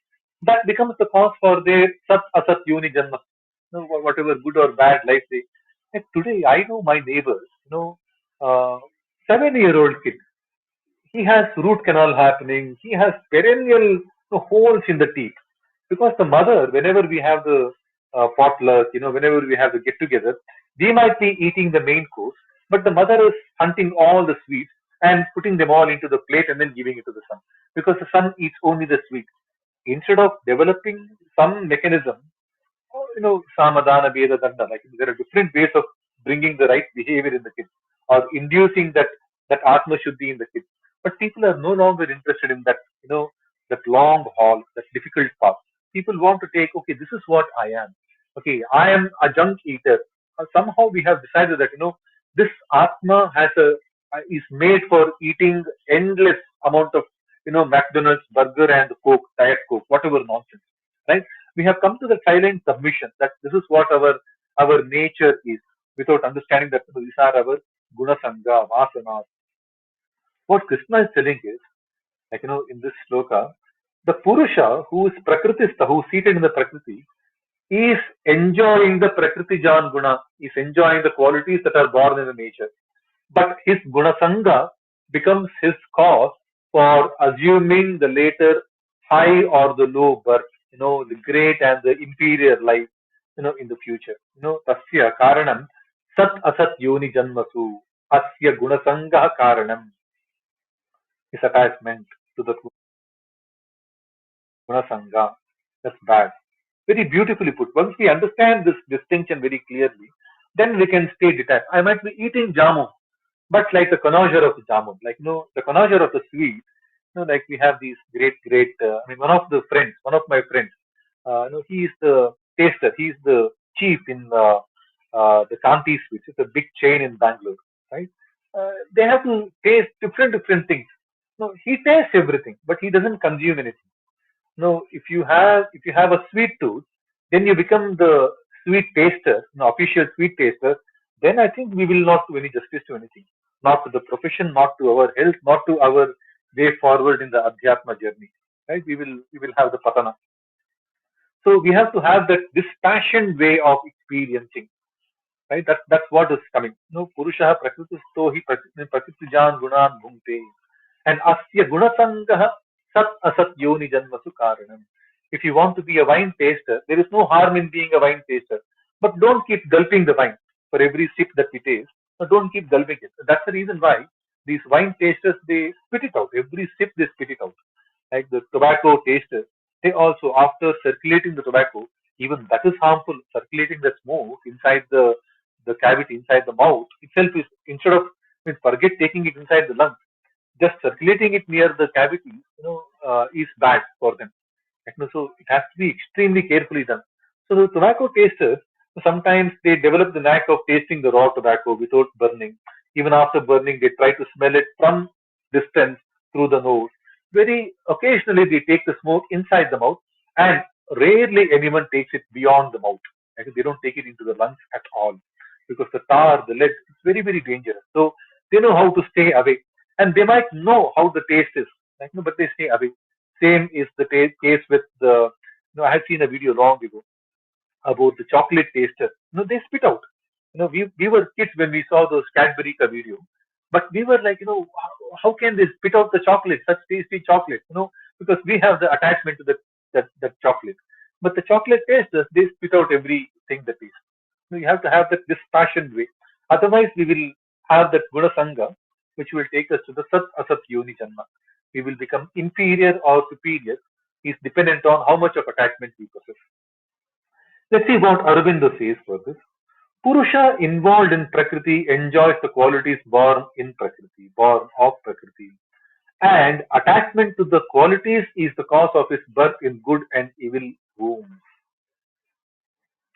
That becomes the cause for their sat asat yoni janma, whatever good or bad life they. Like today, I know my neighbors, 7-year-old kid, he has root canal happening. He has perennial holes in the teeth because the mother, whenever we have the potluck, whenever we have the get together, we might be eating the main course, but the mother is hunting all the sweets and putting them all into the plate and then giving it to the son because the son eats only the sweets. Instead of developing some mechanism, samadana, veda, danda, like there are different ways of bringing the right behavior in the kids or inducing that atma shuddhi in the kids. But people are no longer interested in that, that long haul, that difficult path. People want to take, okay, this is what I am. Okay, I am a junk eater. Somehow we have decided that, this atma is made for eating endless amount of, McDonald's burger and Coke, Diet Coke, whatever nonsense, right? We have come to the silent submission that this is what our nature is, without understanding that these are our guna sangha, vasanas. What Krishna is telling is, like in this sloka, the Purusha who is Prakritistha, who is seated in the Prakriti, is enjoying the Prakriti Jan Guna, is enjoying the qualities that are born in the nature. But his Guna Sangha becomes his cause for assuming the later high or the low birth, the great and the inferior life, in the future. Tasya Karanam Sat Asat Yoni Janmasu Asya Guna Sangha Karanam, his attachment to the Guna Sangha. That's bad. Very beautifully put. Once we understand this distinction very clearly, then we can stay detached. I might be eating jamun, but like the connoisseur of the jamun, like the connoisseur of the sweet, like we have these great. I mean, one of my friends, he is the taster. He is the chief in the Kanti Sweets. It's a big chain in Bangalore, right? They have to taste different things. No, he tastes everything, but he doesn't consume anything. No, if you have a sweet tooth, then you become the sweet taster, official sweet taster. Then I think we will not do any justice to anything, not to the profession, not to our health, not to our way forward in the adhyatma journey. Right? We will have the patana. So we have to have that dispassionate way of experiencing. Right? That's what is coming. No, Purusha Prakritisto hi Prakritijan Gunan Bhunte. And Asya Gunasangah Sat Asat Yoni Janmasu Karanam. If you want to be a wine taster, there is no harm in being a wine taster. But don't keep gulping the wine for every sip that we taste. So don't keep gulping it. That's the reason why these wine tasters, they spit it out. Every sip they spit it out. Like the tobacco tasters, they also, after circulating the tobacco, even that is harmful. Circulating the smoke inside the cavity, inside the mouth itself is, instead of, forget taking it inside the lungs, just circulating it near the cavity, is bad for them. So it has to be extremely carefully done. So the tobacco tasters, sometimes they develop the knack of tasting the raw tobacco without burning. Even after burning, they try to smell it from distance through the nose. Very occasionally, they take the smoke inside the mouth, and rarely anyone takes it beyond the mouth. They don't take it into the lungs at all because the tar, the lead, is very dangerous. So they know how to stay away, and they might know how the taste is, but they stay away. Same is the case with the. I had seen a video long ago about the chocolate taster. They spit out. We were kids when we saw those Cadbury ka video, but we were like, how can they spit out the chocolate, such tasty chocolate? Because we have the attachment to that chocolate. But the chocolate tasters, they spit out everything that is. So you have to have that dispassionate way. Otherwise, we will have that guna sangha, which will take us to the sat asat yoni janma. We will become inferior or superior. Is dependent on how much of attachment we possess. Let's see what Aurobindo says for this. Purusha involved in Prakriti enjoys the qualities born in Prakriti, born of Prakriti. And attachment to the qualities is the cause of his birth in good and evil wombs.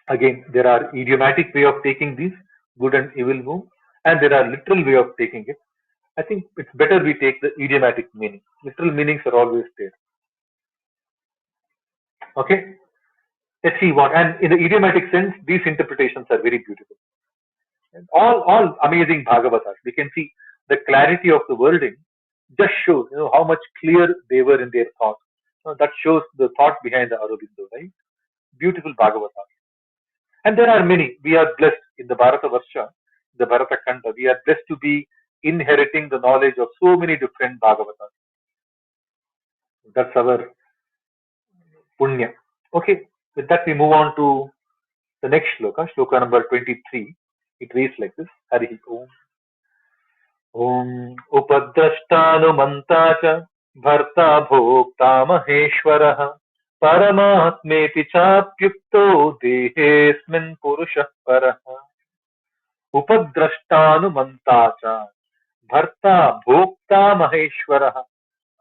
Again, there are idiomatic way of taking these, good and evil womb, and there are literal way of taking it. I think it's better we take the idiomatic meaning. Literal meanings are always there. Okay? Let's see what. And in the idiomatic sense, these interpretations are very beautiful. And all amazing Bhagavatas. We can see the clarity of the wording just shows how much clear they were in their thought. That shows the thought behind the Aurobindo, right? Beautiful Bhagavatas. And there are many. We are blessed in the Bharata Varsha, the Bharata Kanda. We are blessed to be inheriting the knowledge of so many different Bhagavatas. That's our punya. Okay, with that we move on to the next shloka, shloka number 23. It reads like this: Harihi Om. Om Upadrashtanumanta cha Bharta Bhokta Maheshwarah Paramatmeti Chapyukto Dehesmin Purushah Parah. Upadrashtanumanta cha Bharta Bhokta Maheshwarah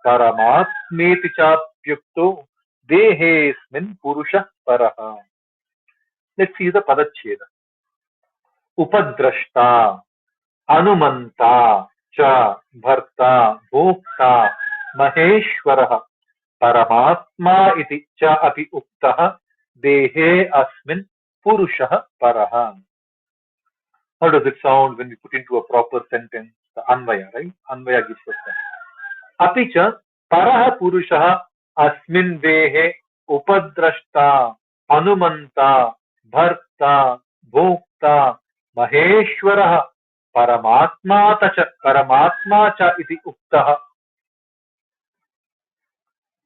Paramatmeti Chapyukto Dehesmin Purushah Parah. Let's see the Padacheda. Upadrashta Anumanta cha Bharta Bhokta Maheshwarah Paramatma iti cha api uktah Dehe asmin Purushah Parah. How does it sound when we put into a proper sentence? The Anvaya, right? Anvaya gives us that. Api cha Parah Purushah asmin Dehe Upadrashta Anumanta Bharta Bhokta Maheshwarah Paramatma cha iti uktah.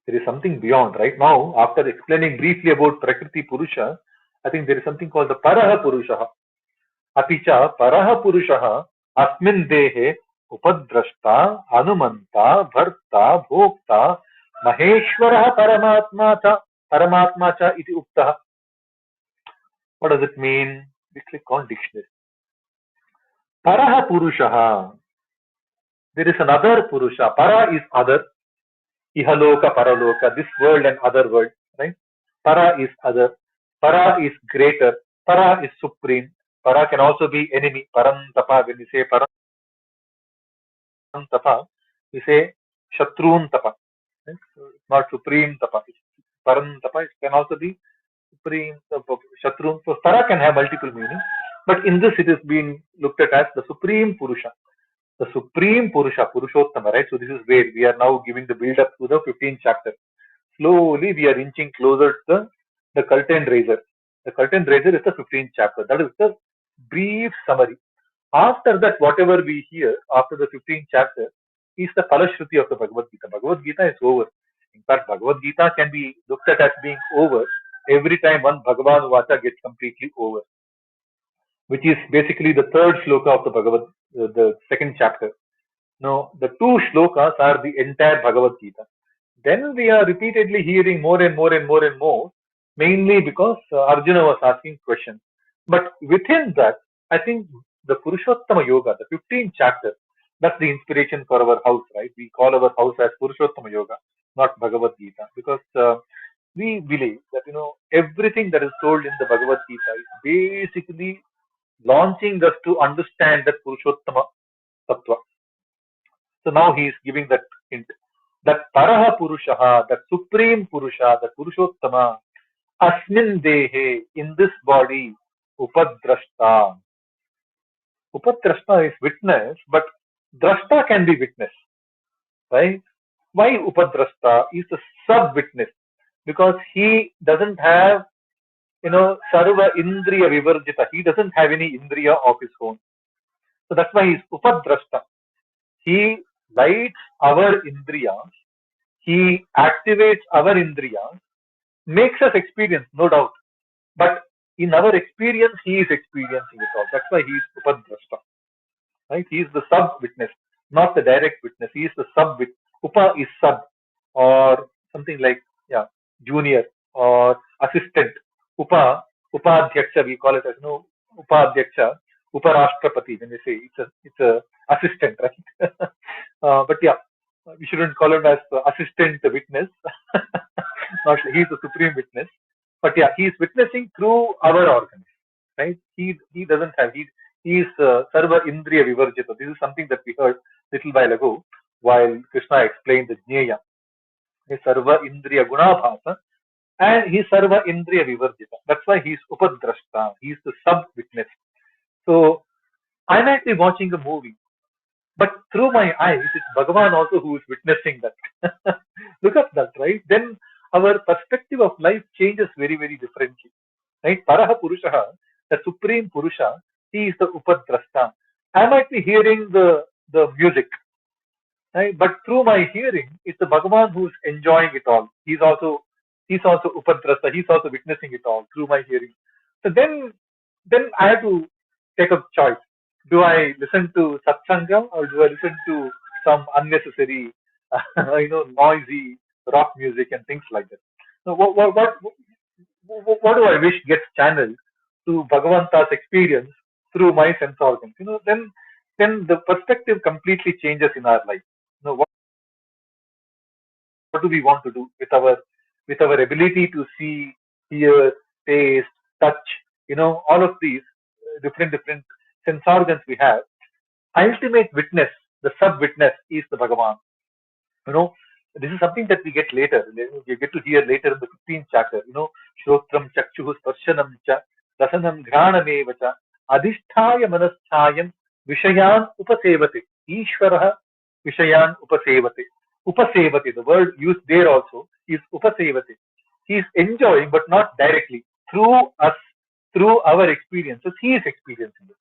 There is something beyond. Right now, after explaining briefly about Prakriti Purusha, I think there is something called the Paraha Purusha. Apicha Paraha Purusha Asmin Dehe Upadrashta Anumanta Bharta Bhokta Maheshwarah Paramatma cha iti uktah. What does it mean? We click on dictionary. Paraha Purusha. There is another Purusha. Para is other. Ihaloka, Paraloka, this world and other world, right? Para is other. Para is greater. Para is supreme. Para can also be enemy. Parantapa, when we say Parantapa, we say Shatrun Tapa. Right? So it's not supreme Tapa. Parantapa, it can also be supreme Shatrun. So Para can have multiple meanings. But in this, it is being looked at as the supreme Purusha. The supreme Purusha, Purushottama, right? So this is where we are now giving the build up to the 15th chapter. Slowly we are inching closer to the curtain raiser. The curtain raiser is the 15th chapter. That is the brief summary. After that, whatever we hear after the 15th chapter is the Falashruti of the Bhagavad-Gita. Bhagavad-Gita is over. In fact, Bhagavad-Gita can be looked at as being over every time one Bhagavan Vacha gets completely over, which is basically the third shloka of the the second chapter. Now, the two shlokas are the entire Bhagavad-Gita. Then we are repeatedly hearing more and more and more and more, mainly because Arjuna was asking questions. But within that, I think the Purushottama Yoga, the 15th chapter, that's the inspiration for our house, right? We call our house as Purushottama Yoga, not Bhagavad-Gita, because we believe that everything that is told in the Bhagavad-Gita is basically launching us to understand that Purushottama Tattva. So now he is giving that hint. That Paraha Purushaha, that Supreme Purusha, that Purushottama, Asmin Dehe, in this body, Upadrashta. Upadrashta is witness, but Drashta can be witness, right? Why Upadrashta is the sub-witness? Because he doesn't have, Sarva Indriya Vivarjita. He doesn't have any Indriya of his own. So that's why he's Upadrashta. He lights our Indriyas. He activates our Indriyas, makes us experience, no doubt. But in our experience, he is experiencing it all. That's why he is Upadrashta. Right? He is the sub-witness, not the direct witness. He is the sub-witness. Upa is sub, or something like, yeah, junior or assistant. Upadhyaksha, we call it as, Upadhyaksha, Uparashtrapati. When we say it's a assistant, right? But yeah, we shouldn't call him as the assistant witness. Not he's the supreme witness, but yeah, he is witnessing through our organs, right? He doesn't have he is sarva indriya vivarjita. This is something that we heard little while ago while Krishna explained the jnaya. He sarva indriya gunabhasa and he sarva indriya vivarjita. That's why he is upadrashta. He is the sub witness. So I might be watching a movie, but through my eyes, it's Bhagavan also who is witnessing that. Look at that, right? Then our perspective of life changes very, very differently. Right? Paraha Purushaha, the Supreme Purusha, he is the Upadrashta. I might be hearing the music, right? But through my hearing, it's the Bhagavan who is enjoying it all. He's also Upadrashta, he's also witnessing it all through my hearing. So then I have to take a choice. Do I listen to satsanga or do I listen to some unnecessary, noisy rock music and things like that? So what do I wish gets channeled to Bhagavanta's experience through my sense organs? Then the perspective completely changes in our life. What do we want to do with our ability to see, hear, taste, touch? All of these different sense organs we have. Ultimate witness, the sub witness, is the Bhagavan. You know, this is something that we get later. We get to hear later in the 15th chapter. Shrotram Chakshuhu Sparshanam Cha Rasanam Ghraname Vacha Adhisthaya Manasthayam Vishayan Upasevate. Ishvaraha Vishayan Upasevate. Upasevate, the word used there also is Upasevate. He is enjoying, but not directly. Through us, through our experiences, he is experiencing it.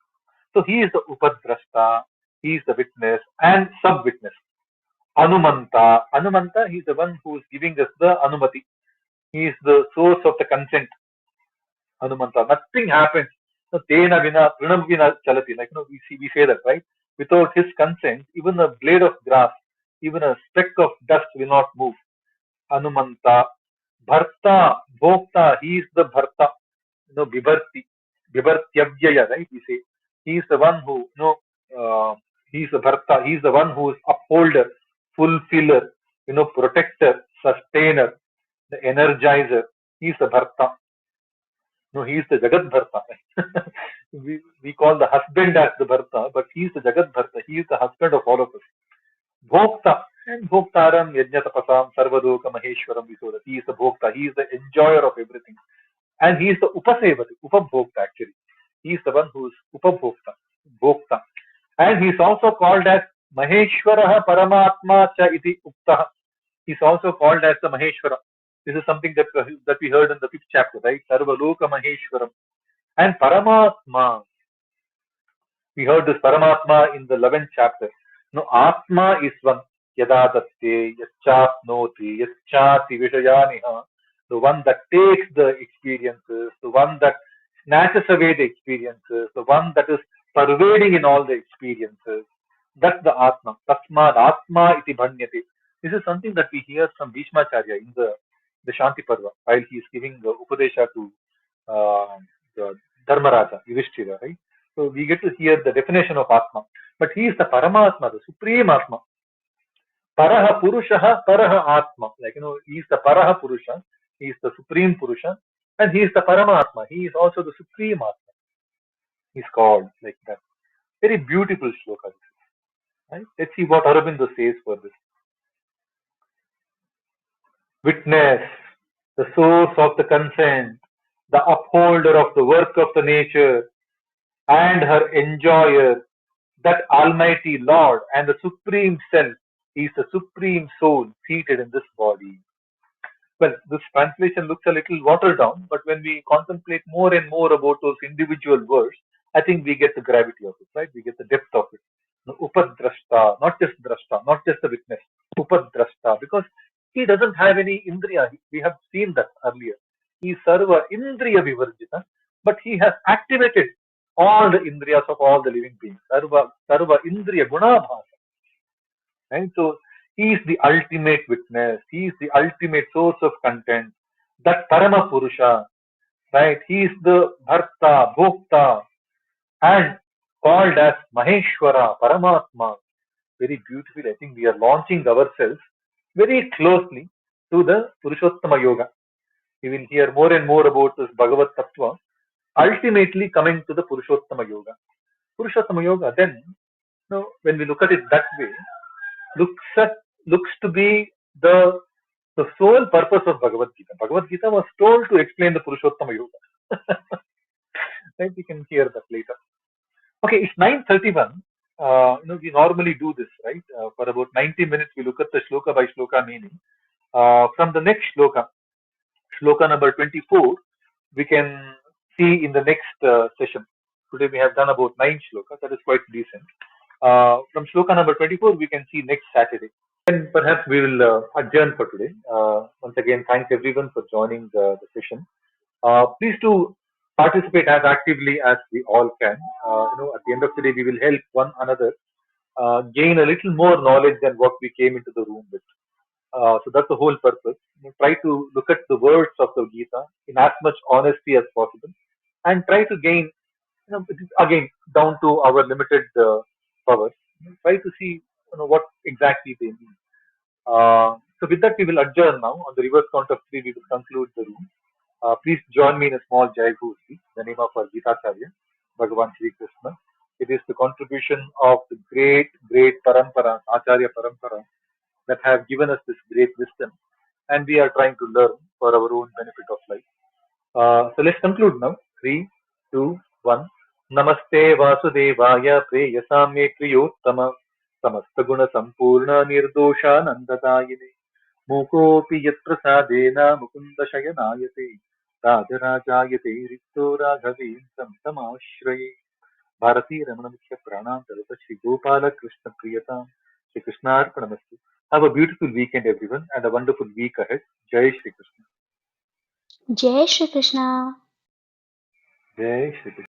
So he is the Upadrashta, he is the witness and sub-witness. Anumanta. Anumanta, he is the one who is giving us the Anumati. He is the source of the consent. Anumanta. Nothing happens. No, Tena vina, pranam vina chalati. Like, we say that, right? Without his consent, even a blade of grass, even a speck of dust will not move. Anumanta. Bharta, Bhokta, he is the Bharta. Bibharti. Bibhartyavyaya, right? We say. He is the one who, he is the Bharta. He is the one who is upholder, fulfiller, protector, sustainer, the energizer. He is the Bharta. No, he is the Jagat Bharta. we call the husband as the Bharta, but he is the Jagat Bharta. He is the husband of all of us. Bhokta and Bhoktaram Yajnatapasam Sarvadoka Maheshwaram Visoda. He is the Bhokta. He is the enjoyer of everything. And he is the Upasevati, Upabhokta actually. He is the one who is Upabhokta, Bhokta. And he is also called as Maheshwaraha Paramatma Cha Iti Uktaha. He is also called as the Maheshwara. This is something that we heard in the 5th chapter, right? Sarvaloka Maheshwaram. And Paramatma. We heard this Paramatma in the 11th chapter. No, Atma is one. Yada datte, yachapnoti, yachati vishayaniha. The one that takes the experiences, the one that snatches away the experiences, the one that is pervading in all the experiences. That's the Atma. Tasmad Atma iti bhanyate. This is something that we hear from Bhishmacharya in the Shanti Parva while he is giving the Upadesha to the Dharmaraja, Yudhishthira, right? So we get to hear the definition of Atma. But he is the Paramatma, the Supreme Atma. Paraha Purushaha, Paraha Atma. Like, he is the Paraha Purusha, he is the Supreme Purusha, and he is the Paramatma. He is also the Supreme Atma. He is called like that. Very beautiful shloka. Right? Let's see what Aurobindo says for this. Witness, the source of the consent, the upholder of the work of the nature, and her enjoyer, that Almighty Lord and the Supreme Self is the Supreme Soul seated in this body. Well, this translation looks a little watered down, but when we contemplate more and more about those individual words, I think we get the gravity of it, right? We get the depth of it. Upadrashta, not just drashta, not just the witness, Upadrashta, because He doesn't have any indriya. We have seen that earlier. He is sarva indriya vivarjita, but he has activated all the indriyas of all the living beings. Sarva indriya gunabhasa. Right? So he is the ultimate witness. He is the ultimate source of content. That Parama Purusha, right? He is the Bharta, Bhokta, and called as Maheshwara, Paramatma. Very beautiful. I think we are launching ourselves very closely to the Purushottama Yoga. We will hear more and more about this Bhagavad Tattva, ultimately coming to the Purushottama Yoga. Purushottama Yoga, then, when we look at it that way, looks at looks to be the sole purpose of Bhagavad Gita. Bhagavad Gita was told to explain the Purushottama Yoga. Right? We can hear that later. Okay, it's 9:31. We normally do this, right? For about 90 minutes, we look at the shloka by shloka meaning. From the next shloka, shloka number 24, we can see in the next session. Today we have done about 9 shlokas. That is quite decent. From shloka number 24, we can see next Saturday. And perhaps we will adjourn for today. Once again, thanks everyone for joining the session. Please do participate as actively as we all can. At the end of the day, we will help one another gain a little more knowledge than what we came into the room with. So that's the whole purpose. Try to look at the words of the Gita in as much honesty as possible, and try to gain, it is again down to our limited powers. Try to see, what exactly they mean. So with that, we will adjourn now. On the reverse count of 3, we will conclude the room. Please join me in a small Jai Ghoshi, the name of our Gita Charya, Bhagavan Sri Krishna. It is the contribution of the great, great Parampara, Acharya Parampara, that have given us this great wisdom, and we are trying to learn for our own benefit of life. So let's conclude now. 3, 2, 1. Namaste Vasudevaya Preyasame Priyottama Samastaguna Sampurna Nirdosha Nandadayine Mukopi Yatprasadena Mukunda Shayanayate Rajarajayate Rikto Raghavim Samashraye Bharati Ramanamukya Pranam Tarata Shri Gopala Krishna Priyatam Shri Krishna Arpanamastu. Have a beautiful weekend, everyone, and a wonderful week ahead. Jai Shri Krishna. Jai Shri Krishna. Jai Shri Krishna.